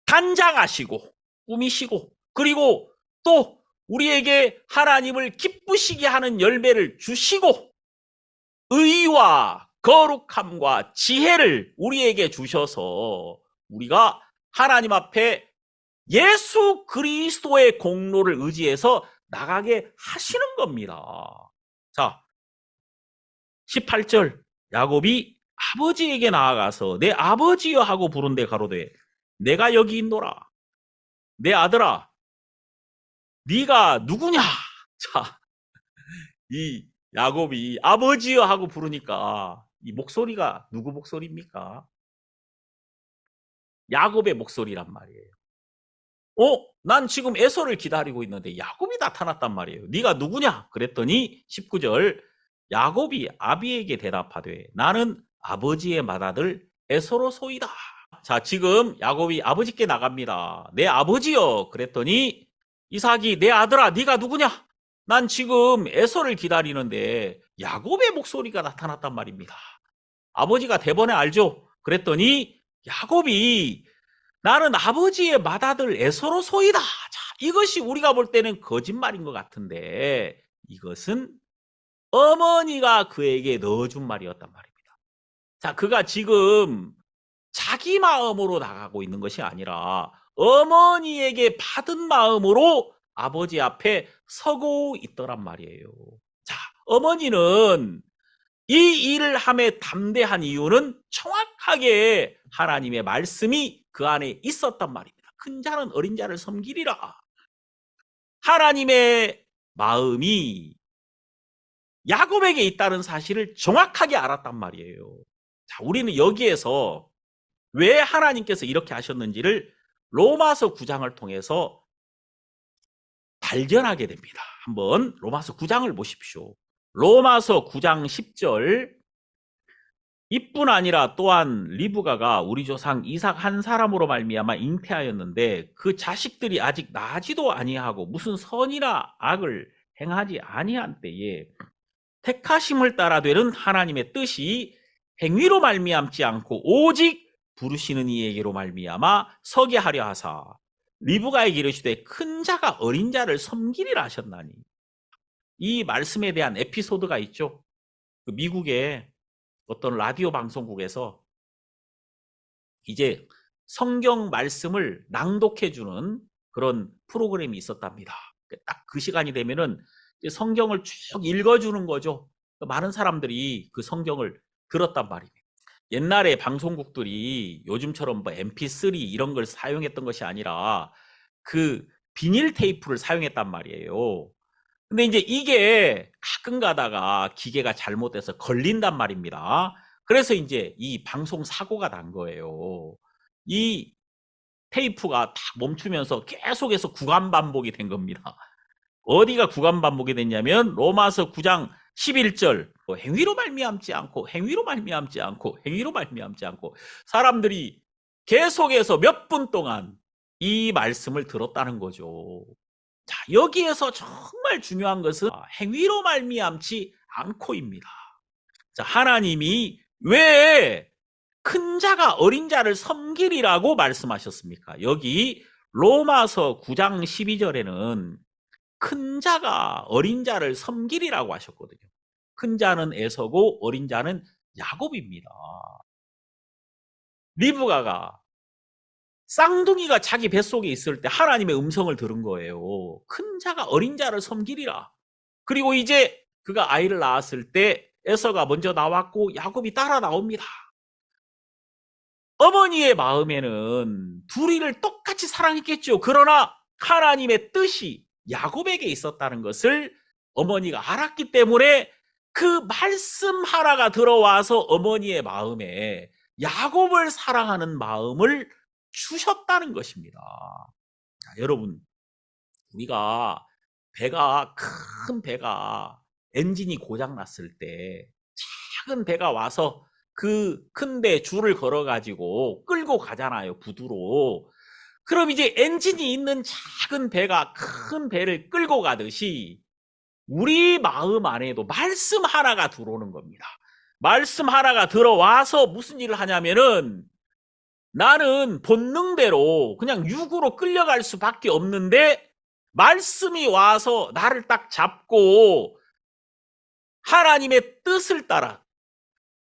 단장하시고 꾸미시고, 그리고 또 우리에게 하나님을 기쁘시게 하는 열매를 주시고 의와 거룩함과 지혜를 우리에게 주셔서 우리가 하나님 앞에 예수 그리스도의 공로를 의지해서 나가게 하시는 겁니다. 자, 18절, 야곱이 아버지에게 나아가서 내 아버지여 하고 부른데 가로되 내가 여기 있노라. 내 아들아, 네가 누구냐? 자, 이 야곱이 아버지여 하고 부르니까 이 목소리가 누구 목소리입니까? 야곱의 목소리란 말이에요. 난 지금 에서를 기다리고 있는데 야곱이 나타났단 말이에요. 네가 누구냐? 그랬더니 19절, 야곱이 아비에게 대답하되 나는 아버지의 맏아들 에서로소이다. 자, 지금 야곱이 아버지께 나갑니다. 내 아버지여. 그랬더니 이삭이 내 아들아, 네가 누구냐? 난 지금 에서를 기다리는데 야곱의 목소리가 나타났단 말입니다. 아버지가 대번에 알죠? 그랬더니 야곱이 나는 아버지의 맏아들 에서로소이다. 자, 이것이 우리가 볼 때는 거짓말인 것 같은데 이것은 어머니가 그에게 넣어준 말이었단 말입니다. 자, 그가 지금 자기 마음으로 나가고 있는 것이 아니라 어머니에게 받은 마음으로 아버지 앞에 서고 있더란 말이에요. 자, 어머니는 이 일을 함에 담대한 이유는 정확하게 하나님의 말씀이 그 안에 있었단 말입니다. 큰 자는 어린 자를 섬기리라. 하나님의 마음이 야곱에게 있다는 사실을 정확하게 알았단 말이에요. 자, 우리는 여기에서 왜 하나님께서 이렇게 하셨는지를 로마서 9장을 통해서 발견하게 됩니다. 한번 로마서 9장을 보십시오. 로마서 9장 10절, 이뿐 아니라 또한 리브가가 우리 조상 이삭 한 사람으로 말미암아 잉태하였는데 그 자식들이 아직 나지도 아니하고 무슨 선이나 악을 행하지 아니한 때에 택하심을 따라 되는 하나님의 뜻이 행위로 말미암지 않고 오직 부르시는 이에게로 말미암아 서게 하려 하사 리브가에게 이르시되 큰 자가 어린 자를 섬기리라 하셨나니. 이 말씀에 대한 에피소드가 있죠. 미국의 어떤 라디오 방송국에서 이제 성경 말씀을 낭독해주는 그런 프로그램이 있었답니다. 딱 그 시간이 되면은 성경을 쭉 읽어주는 거죠. 많은 사람들이 그 성경을 들었단 말이에요. 옛날에 방송국들이 요즘처럼 뭐 MP3 이런 걸 사용했던 것이 아니라 그 비닐 테이프를 사용했단 말이에요. 근데 이제 이게 가끔 가다가 기계가 잘못돼서 걸린단 말입니다. 그래서 이제 이 방송 사고가 난 거예요. 이 테이프가 딱 멈추면서 계속해서 구간 반복이 된 겁니다. 어디가 구간 반복이 됐냐면 로마서 9장 11절, 행위로 말미암지 않고 행위로 말미암지 않고 행위로 말미암지 않고, 사람들이 계속해서 몇 분 동안 이 말씀을 들었다는 거죠. 자, 여기에서 정말 중요한 것은 행위로 말미암지 않고입니다. 자, 하나님이 왜 큰 자가 어린 자를 섬기리라고 말씀하셨습니까? 여기 로마서 9장 12절에는 큰 자가 어린 자를 섬기리라고 하셨거든요. 큰 자는 에서고 어린 자는 야곱입니다. 리브가가 쌍둥이가 자기 뱃속에 있을 때 하나님의 음성을 들은 거예요. 큰 자가 어린 자를 섬기리라. 그리고 이제 그가 아이를 낳았을 때 에서가 먼저 나왔고 야곱이 따라 나옵니다. 어머니의 마음에는 둘이를 똑같이 사랑했겠죠. 그러나 하나님의 뜻이 야곱에게 있었다는 것을 어머니가 알았기 때문에 그 말씀 하나가 들어와서 어머니의 마음에 야곱을 사랑하는 마음을 주셨다는 것입니다. 자, 여러분, 우리가 큰 배가 엔진이 고장 났을 때 작은 배가 와서 그 큰 배 줄을 걸어 가지고 끌고 가잖아요, 부두로. 그럼 이제 엔진이 있는 작은 배가 큰 배를 끌고 가듯이 우리 마음 안에도 말씀 하나가 들어오는 겁니다. 말씀 하나가 들어와서 무슨 일을 하냐면은 나는 본능대로 그냥 육으로 끌려갈 수밖에 없는데 말씀이 와서 나를 딱 잡고 하나님의 뜻을 따라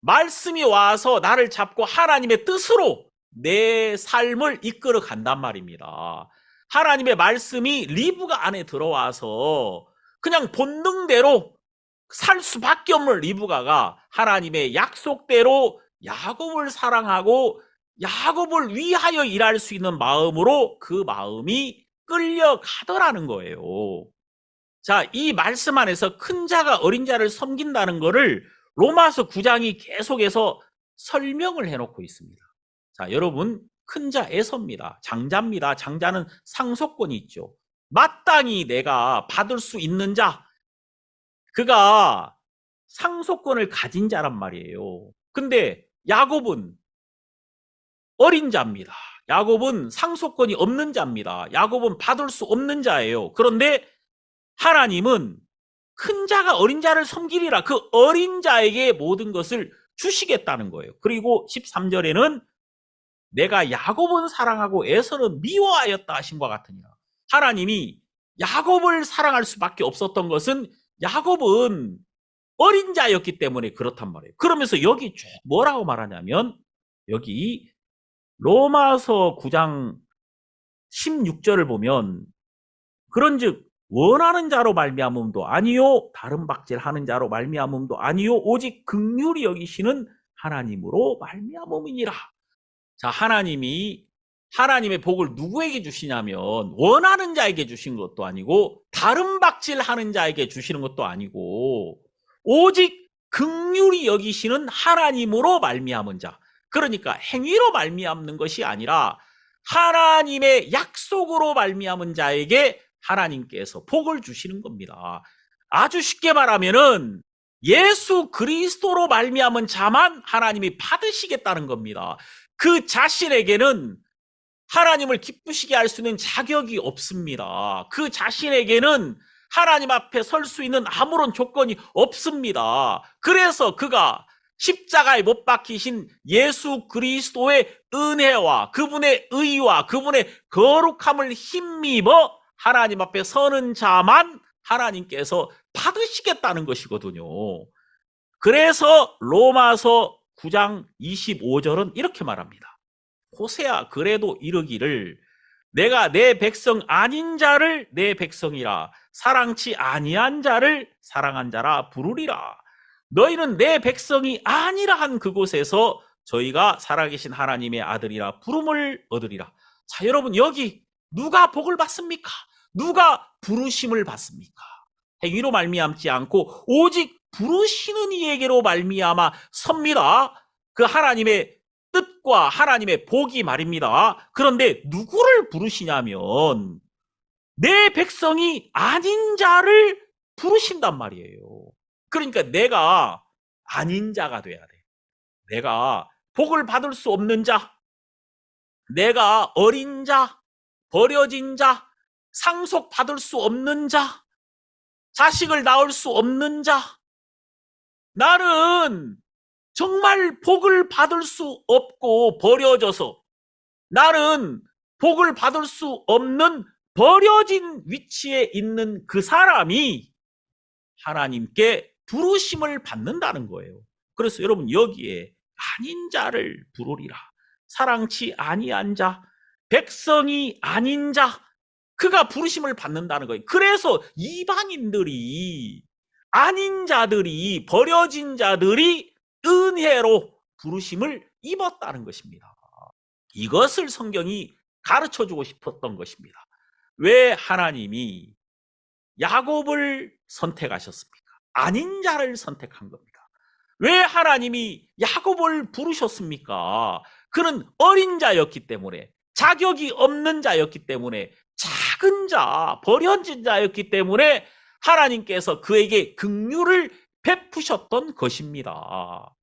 말씀이 와서 나를 잡고 하나님의 뜻으로 내 삶을 이끌어 간단 말입니다. 하나님의 말씀이 리브가 안에 들어와서 그냥 본능대로 살 수밖에 없는 리브가가 하나님의 약속대로 야곱을 사랑하고 야곱을 위하여 일할 수 있는 마음으로 그 마음이 끌려가더라는 거예요. 자, 이 말씀 안에서 큰 자가 어린 자를 섬긴다는 것을 로마서 9장이 계속해서 설명을 해놓고 있습니다. 자, 여러분, 큰 자 에서입니다. 장자입니다. 장자는 상속권이 있죠. 마땅히 내가 받을 수 있는 자, 그가 상속권을 가진 자란 말이에요. 근데 야곱은 어린 자입니다. 야곱은 상속권이 없는 자입니다. 야곱은 받을 수 없는 자예요. 그런데 하나님은 큰 자가 어린 자를 섬기리라. 그 어린 자에게 모든 것을 주시겠다는 거예요. 그리고 13절에는 내가 야곱은 사랑하고 에서는 미워하였다 하신 것 같으니라. 하나님이 야곱을 사랑할 수밖에 없었던 것은 야곱은 어린 자였기 때문에 그렇단 말이에요. 그러면서 여기 쭉 뭐라고 말하냐면 여기 로마서 9장 16절을 보면 그런즉 원하는 자로 말미암음도 아니요 다른 박질하는 자로 말미암음도 아니요 오직 긍휼히 여기시는 하나님으로 말미암음이니라. 자, 하나님이 하나님의 복을 누구에게 주시냐면 원하는 자에게 주신 것도 아니고 다른 박질하는 자에게 주시는 것도 아니고 오직 긍휼히 여기시는 하나님으로 말미암은 자. 그러니까 행위로 말미암는 것이 아니라 하나님의 약속으로 말미암은 자에게 하나님께서 복을 주시는 겁니다. 아주 쉽게 말하면은 예수 그리스도로 말미암은 자만 하나님이 받으시겠다는 겁니다. 그 자신에게는 하나님을 기쁘시게 할 수 있는 자격이 없습니다. 그 자신에게는 하나님 앞에 설 수 있는 아무런 조건이 없습니다. 그래서 그가 십자가에 못 박히신 예수 그리스도의 은혜와 그분의 의와 그분의 거룩함을 힘입어 하나님 앞에 서는 자만 하나님께서 받으시겠다는 것이거든요. 그래서 로마서 9장 25절은 이렇게 말합니다. 호세아 그래도 이르기를 내가 내 백성 아닌 자를 내 백성이라 사랑치 아니한 자를 사랑한 자라 부르리라. 너희는 내 백성이 아니라 한 그곳에서 저희가 살아계신 하나님의 아들이라 부름을 얻으리라. 자, 여러분 여기 누가 복을 받습니까? 누가 부르심을 받습니까? 행위로 말미암지 않고 오직 부르시는 이에게로 말미암아 섭니다. 그 하나님의 뜻과 하나님의 복이 말입니다. 그런데 누구를 부르시냐면 내 백성이 아닌 자를 부르신단 말이에요. 그러니까 내가 아닌 자가 돼야 돼. 내가 복을 받을 수 없는 자, 내가 어린 자, 버려진 자, 상속받을 수 없는 자, 자식을 낳을 수 없는 자, 나는 정말 복을 받을 수 없고 버려져서 나는 복을 받을 수 없는 버려진 위치에 있는 그 사람이 하나님께 부르심을 받는다는 거예요. 그래서 여러분 여기에 아닌 자를 부르리라. 사랑치 아니한 자, 백성이 아닌 자, 그가 부르심을 받는다는 거예요. 그래서 이방인들이, 아닌 자들이, 버려진 자들이 은혜로 부르심을 입었다는 것입니다. 이것을 성경이 가르쳐주고 싶었던 것입니다. 왜 하나님이 야곱을 선택하셨습니까? 아닌 자를 선택한 겁니다. 왜 하나님이 야곱을 부르셨습니까? 그는 어린 자였기 때문에, 자격이 없는 자였기 때문에, 작은 자, 버려진 자였기 때문에 하나님께서 그에게 긍휼을 베푸셨던 것입니다.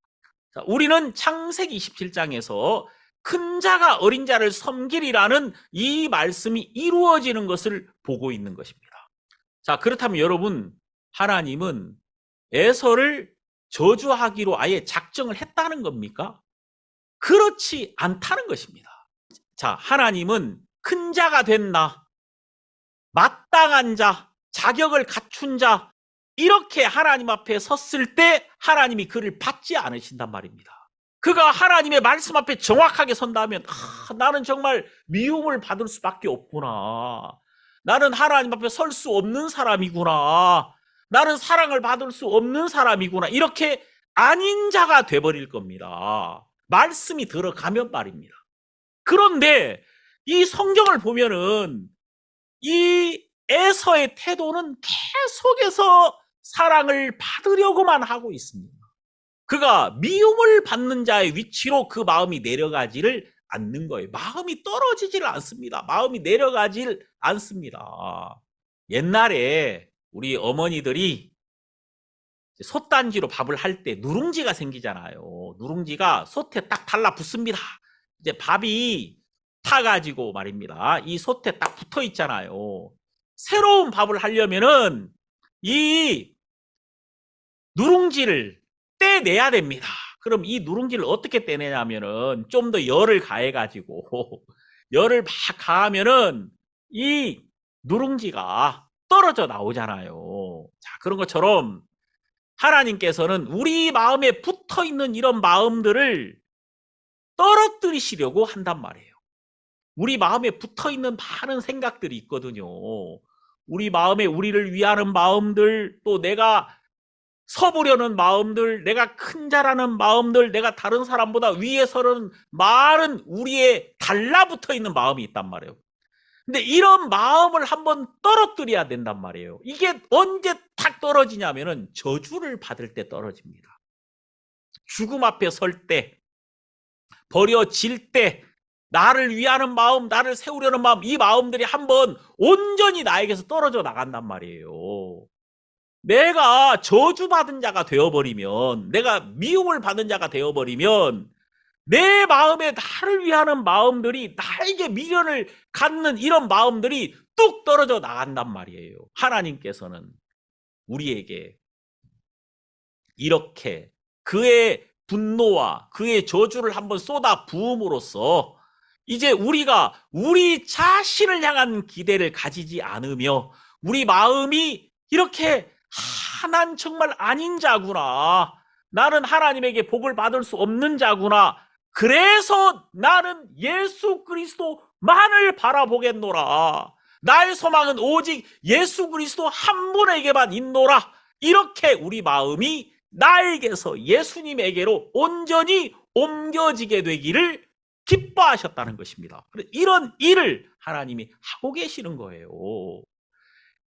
자, 우리는 창세기 27장에서 큰 자가 어린 자를 섬기리라는 이 말씀이 이루어지는 것을 보고 있는 것입니다. 자, 그렇다면 여러분, 하나님은 에서를 저주하기로 아예 작정을 했다는 겁니까? 그렇지 않다는 것입니다. 자, 하나님은 큰 자가 된 나, 마땅한 자, 자격을 갖춘 자, 이렇게 하나님 앞에 섰을 때 하나님이 그를 받지 않으신단 말입니다. 그가 하나님의 말씀 앞에 정확하게 선다면 나는 정말 미움을 받을 수밖에 없구나. 나는 하나님 앞에 설 수 없는 사람이구나. 나는 사랑을 받을 수 없는 사람이구나. 이렇게 아닌 자가 돼버릴 겁니다. 말씀이 들어가면 말입니다. 그런데 이 성경을 보면은 이 에서의 태도는 계속해서 사랑을 받으려고만 하고 있습니다. 그가 미움을 받는 자의 위치로 그 마음이 내려가지를 않는 거예요. 마음이 떨어지지를 않습니다. 마음이 내려가질 않습니다. 옛날에 우리 어머니들이 솥단지로 밥을 할 때 누룽지가 생기잖아요. 누룽지가 솥에 딱 달라붙습니다. 이제 밥이 타가지고 말입니다. 이 솥에 딱 붙어 있잖아요. 새로운 밥을 하려면은 이 누룽지를 떼내야 됩니다. 그럼 이 누룽지를 어떻게 떼내냐면은 좀 더 열을 가해가지고 열을 막 가하면은 이 누룽지가 떨어져 나오잖아요. 자, 그런 것처럼 하나님께서는 우리 마음에 붙어 있는 이런 마음들을 떨어뜨리시려고 한단 말이에요. 우리 마음에 붙어 있는 많은 생각들이 있거든요. 우리 마음에 우리를 위하는 마음들, 또 내가 서보려는 마음들, 내가 큰 자라는 마음들, 내가 다른 사람보다 위에 서는 많은 우리의 달라붙어 있는 마음이 있단 말이에요. 근데 이런 마음을 한번 떨어뜨려야 된단 말이에요. 이게 언제 탁 떨어지냐면은 저주를 받을 때 떨어집니다. 죽음 앞에 설 때, 버려질 때, 나를 위하는 마음, 나를 세우려는 마음, 이 마음들이 한번 온전히 나에게서 떨어져 나간단 말이에요. 내가 저주받은 자가 되어버리면, 내가 미움을 받은 자가 되어버리면 내 마음에 나를 위하는 마음들이, 나에게 미련을 갖는 이런 마음들이 뚝 떨어져 나간단 말이에요. 하나님께서는 우리에게 이렇게 그의 분노와 그의 저주를 한번 쏟아 부음으로써 이제 우리가 우리 자신을 향한 기대를 가지지 않으며 우리 마음이 이렇게 난 정말 아닌 자구나. 나는 하나님에게 복을 받을 수 없는 자구나. 그래서 나는 예수 그리스도만을 바라보겠노라. 나의 소망은 오직 예수 그리스도 한 분에게만 있노라. 이렇게 우리 마음이 나에게서 예수님에게로 온전히 옮겨지게 되기를 기뻐하셨다는 것입니다. 이런 일을 하나님이 하고 계시는 거예요.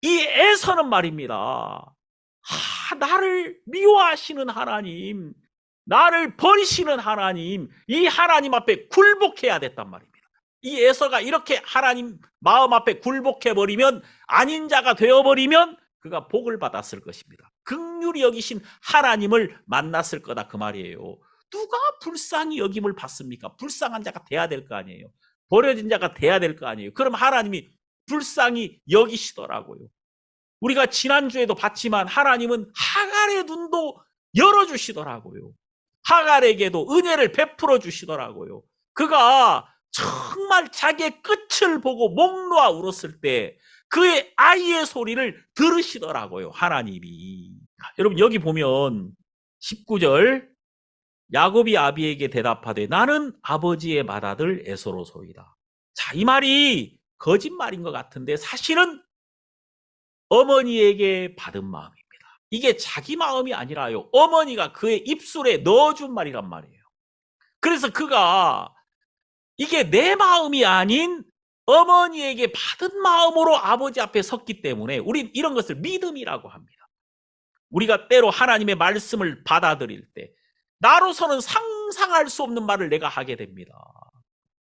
이 에서는 말입니다. 나를 미워하시는 하나님, 나를 버리시는 하나님, 이 하나님 앞에 굴복해야 됐단 말입니다. 이 에서가 이렇게 하나님 마음 앞에 굴복해버리면, 아닌 자가 되어버리면 그가 복을 받았을 것입니다. 긍휼히 여기신 하나님을 만났을 거다 그 말이에요. 누가 불쌍히 여김을 받습니까? 불쌍한 자가 돼야 될 거 아니에요. 버려진 자가 돼야 될 거 아니에요. 그럼 하나님이 불쌍히 여기시더라고요. 우리가 지난주에도 봤지만 하나님은 하갈의 눈도 열어주시더라고요. 하갈에게도 은혜를 베풀어 주시더라고요. 그가 정말 자기의 끝을 보고 목 놓아 울었을 때 그의 아이의 소리를 들으시더라고요. 하나님이. 여러분 여기 보면 19절 야곱이 아비에게 대답하되 나는 아버지의 맏아들 에서로소이다. 자, 이 말이 거짓말인 것 같은데 사실은 어머니에게 받은 마음입니다. 이게 자기 마음이 아니라요. 어머니가 그의 입술에 넣어준 말이란 말이에요. 그래서 그가 이게 내 마음이 아닌 어머니에게 받은 마음으로 아버지 앞에 섰기 때문에 우린 이런 것을 믿음이라고 합니다. 우리가 때로 하나님의 말씀을 받아들일 때 나로서는 상상할 수 없는 말을 내가 하게 됩니다.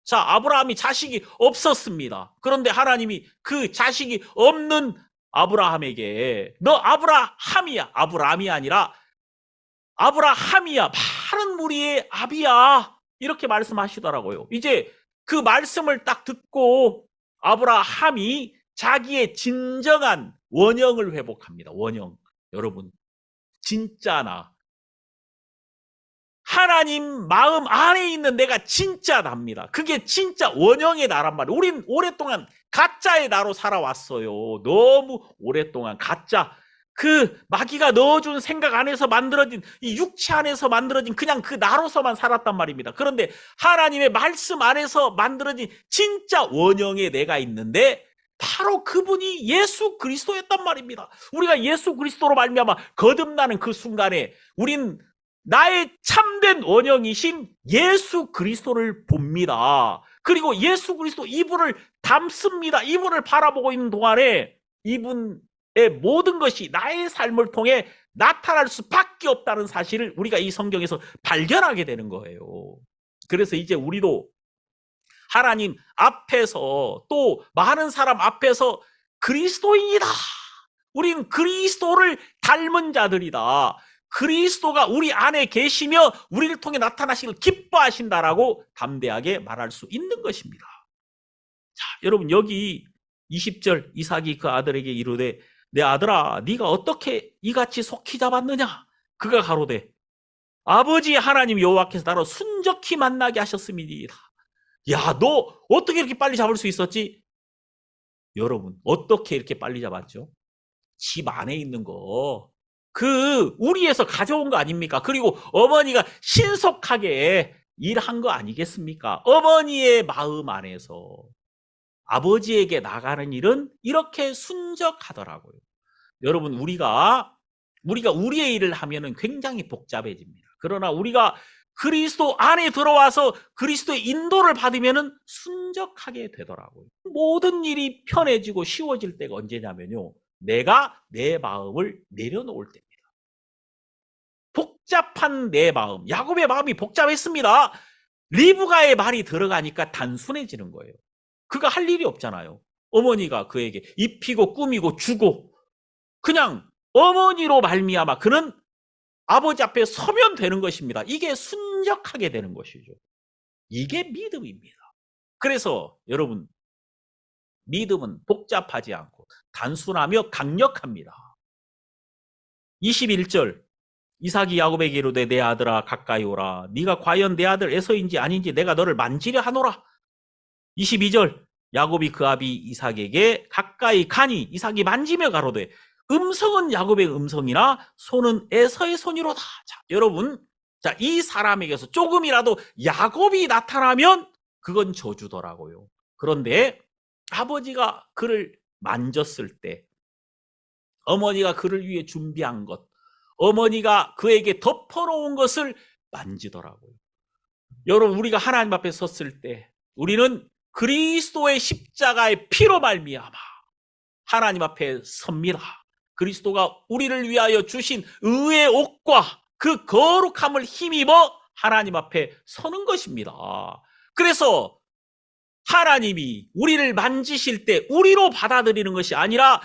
자, 아브라함이 자식이 없었습니다. 그런데 하나님이 그 자식이 없는 아브라함에게 너 아브라함이야. 아브라함이 아니라 아브라함이야. 많은 무리의 아비야. 이렇게 말씀하시더라고요. 이제 그 말씀을 딱 듣고 아브라함이 자기의 진정한 원형을 회복합니다. 원형. 여러분, 진짜 나. 하나님 마음 안에 있는 내가 진짜 납니다. 그게 진짜 원형의 나란 말이에요. 우린 오랫동안 가짜의 나로 살아왔어요. 너무 오랫동안 가짜. 그 마귀가 넣어준 생각 안에서 만들어진 이 육체 안에서 만들어진 그냥 그 나로서만 살았단 말입니다. 그런데 하나님의 말씀 안에서 만들어진 진짜 원형의 내가 있는데 바로 그분이 예수 그리스도였단 말입니다. 우리가 예수 그리스도로 말미암아 거듭나는 그 순간에 우린 나의 참된 원형이신 예수 그리스도를 봅니다. 그리고 예수 그리스도 이분을 닮습니다. 이분을 바라보고 있는 동안에 이분의 모든 것이 나의 삶을 통해 나타날 수밖에 없다는 사실을 우리가 이 성경에서 발견하게 되는 거예요. 그래서 이제 우리도 하나님 앞에서 또 많은 사람 앞에서 그리스도인이다. 우린 그리스도를 닮은 자들이다. 그리스도가 우리 안에 계시며 우리를 통해 나타나시길 기뻐하신다라고 담대하게 말할 수 있는 것입니다. 자, 여러분 여기 20절 이삭이 그 아들에게 이르되 내 아들아 네가 어떻게 이같이 속히 잡았느냐? 그가 가로되 아버지 하나님 여호와께서 나로 순적히 만나게 하셨음이니이다. 야, 너 어떻게 이렇게 빨리 잡을 수 있었지? 여러분 어떻게 이렇게 빨리 잡았죠? 집 안에 있는 거 그 우리에서 가져온 거 아닙니까? 그리고 어머니가 신속하게 일한 거 아니겠습니까? 어머니의 마음 안에서 아버지에게 나가는 일은 이렇게 순적하더라고요. 여러분 우리가 우리의 일을 하면은 굉장히 복잡해집니다. 그러나 우리가 그리스도 안에 들어와서 그리스도의 인도를 받으면은 순적하게 되더라고요. 모든 일이 편해지고 쉬워질 때가 언제냐면요. 내가 내 마음을 내려놓을 때입니다. 복잡한 내 마음, 야곱의 마음이 복잡했습니다. 리브가의 말이 들어가니까 단순해지는 거예요. 그가 할 일이 없잖아요. 어머니가 그에게 입히고 꾸미고 주고 그냥 어머니로 말미암아 그는 아버지 앞에 서면 되는 것입니다. 이게 순적하게 되는 것이죠. 이게 믿음입니다. 그래서 여러분 믿음은 복잡하지 않고 단순하며 강력합니다. 21절 이삭이 야곱에게 이르되 내 아들아 가까이 오라. 네가 과연 내 아들 에서인지 아닌지 내가 너를 만지려 하노라. 22절 야곱이 그 아비 이삭에게 가까이 가니 이삭이 만지며 가로되 음성은 야곱의 음성이나 손은 에서의 손이로다. 자, 여러분, 자, 이 사람에게서 조금이라도 야곱이 나타나면 그건 저주더라고요. 그런데 아버지가 그를 만졌을 때 어머니가 그를 위해 준비한 것, 어머니가 그에게 덮어놓은 것을 만지더라고요. 여러분 우리가 하나님 앞에 섰을 때 우리는 그리스도의 십자가의 피로 말미암아 하나님 앞에 섭니다. 그리스도가 우리를 위하여 주신 의의 옷과 그 거룩함을 힘입어 하나님 앞에 서는 것입니다. 그래서 하나님이 우리를 만지실 때 우리로 받아들이는 것이 아니라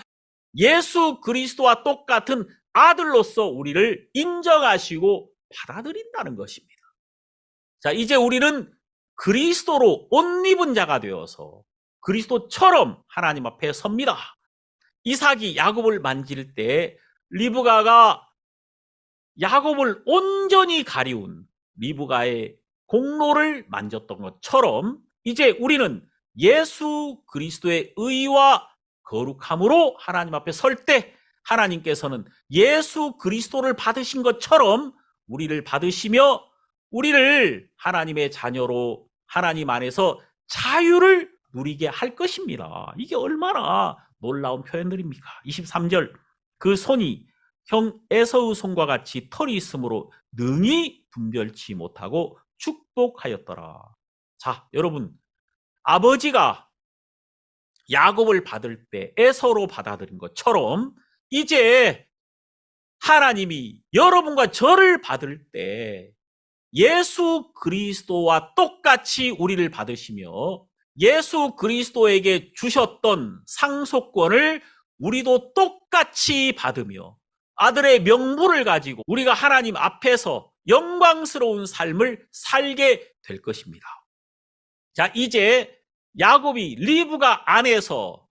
예수 그리스도와 똑같은 아들로서 우리를 인정하시고 받아들인다는 것입니다. 자, 이제 우리는 그리스도로 옷 입은 자가 되어서 그리스도처럼 하나님 앞에 섭니다. 이삭이 야곱을 만질 때 리브가가 야곱을 온전히 가리운 리브가의 공로를 만졌던 것처럼 이제 우리는 예수 그리스도의 의와 거룩함으로 하나님 앞에 설 때 하나님께서는 예수 그리스도를 받으신 것처럼 우리를 받으시며 우리를 하나님의 자녀로 하나님 안에서 자유를 누리게 할 것입니다. 이게 얼마나 놀라운 표현들입니까? 23절, 그 손이 형 에서의 손과 같이 털이 있으므로 능히 분별치 못하고 축복하였더라. 자, 여러분, 아버지가 야곱을 받을 때 에서로 받아들인 것처럼 이제 하나님이 여러분과 저를 받을 때 예수 그리스도와 똑같이 우리를 받으시며 예수 그리스도에게 주셨던 상속권을 우리도 똑같이 받으며 아들의 명분을 가지고 우리가 하나님 앞에서 영광스러운 삶을 살게 될 것입니다. 자, 이제 야곱이 리브가 안에서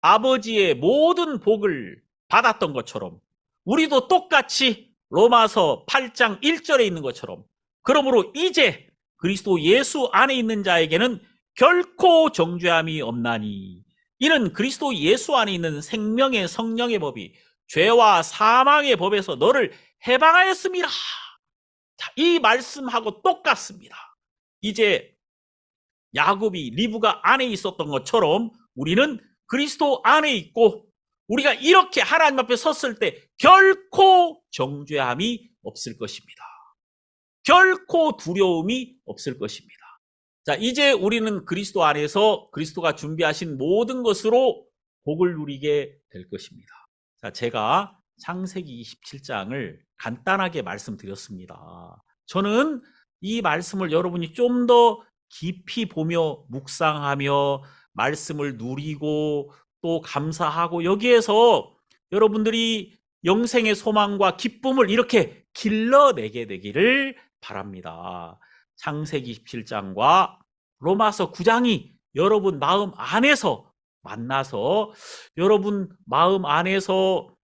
아버지의 모든 복을 받았던 것처럼 우리도 똑같이 로마서 8장 1절에 있는 것처럼 그러므로 이제 그리스도 예수 안에 있는 자에게는 결코 정죄함이 없나니 이는 그리스도 예수 안에 있는 생명의 성령의 법이 죄와 사망의 법에서 너를 해방하였습니다. 자, 이 말씀하고 똑같습니다. 이제 야곱이 리브가 안에 있었던 것처럼 우리는 그리스도 안에 있고 우리가 이렇게 하나님 앞에 섰을 때 결코 정죄함이 없을 것입니다. 결코 두려움이 없을 것입니다. 자, 이제 우리는 그리스도 안에서 그리스도가 준비하신 모든 것으로 복을 누리게 될 것입니다. 자, 제가 창세기 27장을 간단하게 말씀드렸습니다. 저는 이 말씀을 여러분이 좀 더 깊이 보며 묵상하며 말씀을 누리고 또 감사하고 여기에서 여러분들이 영생의 소망과 기쁨을 이렇게 길러내게 되기를 바랍니다. 창세기 27장과 로마서 9장이 여러분 마음 안에서 만나서 여러분 마음 안에서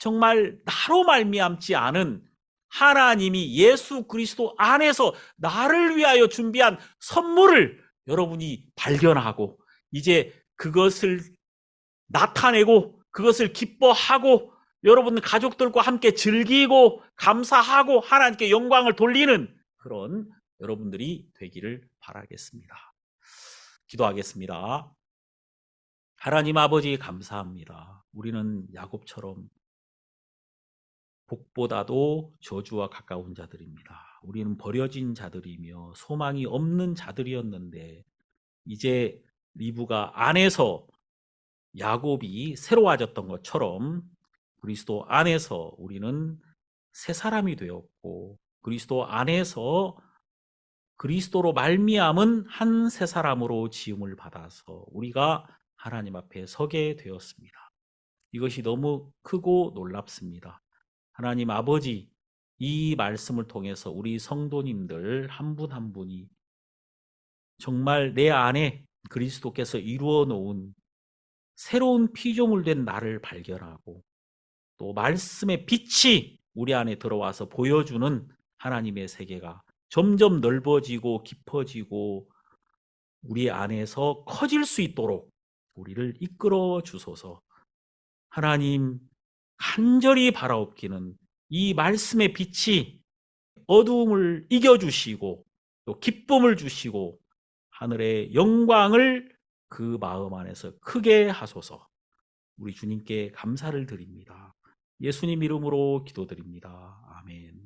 정말 나로 말미암지 않은 하나님이 예수 그리스도 안에서 나를 위하여 준비한 선물을 여러분이 발견하고 이제 그것을 나타내고 그것을 기뻐하고 여러분 가족들과 함께 즐기고 감사하고 하나님께 영광을 돌리는 그런 여러분들이 되기를 바라겠습니다. 기도하겠습니다. 하나님 아버지 감사합니다. 우리는 야곱처럼 복보다도 저주와 가까운 자들입니다. 우리는 버려진 자들이며 소망이 없는 자들이었는데 이제 리브가 안에서 야곱이 새로워졌던 것처럼 그리스도 안에서 우리는 새 사람이 되었고 그리스도 안에서 그리스도로 말미암은 한 새 사람으로 지음을 받아서 우리가 하나님 앞에 서게 되었습니다. 이것이 너무 크고 놀랍습니다. 하나님 아버지, 이 말씀을 통해서 우리 성도님들 한 분 한 분이 정말 내 안에 그리스도께서 이루어 놓은 새로운 피조물 된 나를 발견하고 또 말씀의 빛이 우리 안에 들어와서 보여주는 하나님의 세계가 점점 넓어지고 깊어지고 우리 안에서 커질 수 있도록 우리를 이끌어 주소서. 하나님 간절히 바라옵기는 이 말씀의 빛이 어두움을 이겨주시고 또 기쁨을 주시고 하늘의 영광을 그 마음 안에서 크게 하소서. 우리 주님께 감사를 드립니다. 예수님 이름으로 기도드립니다. 아멘.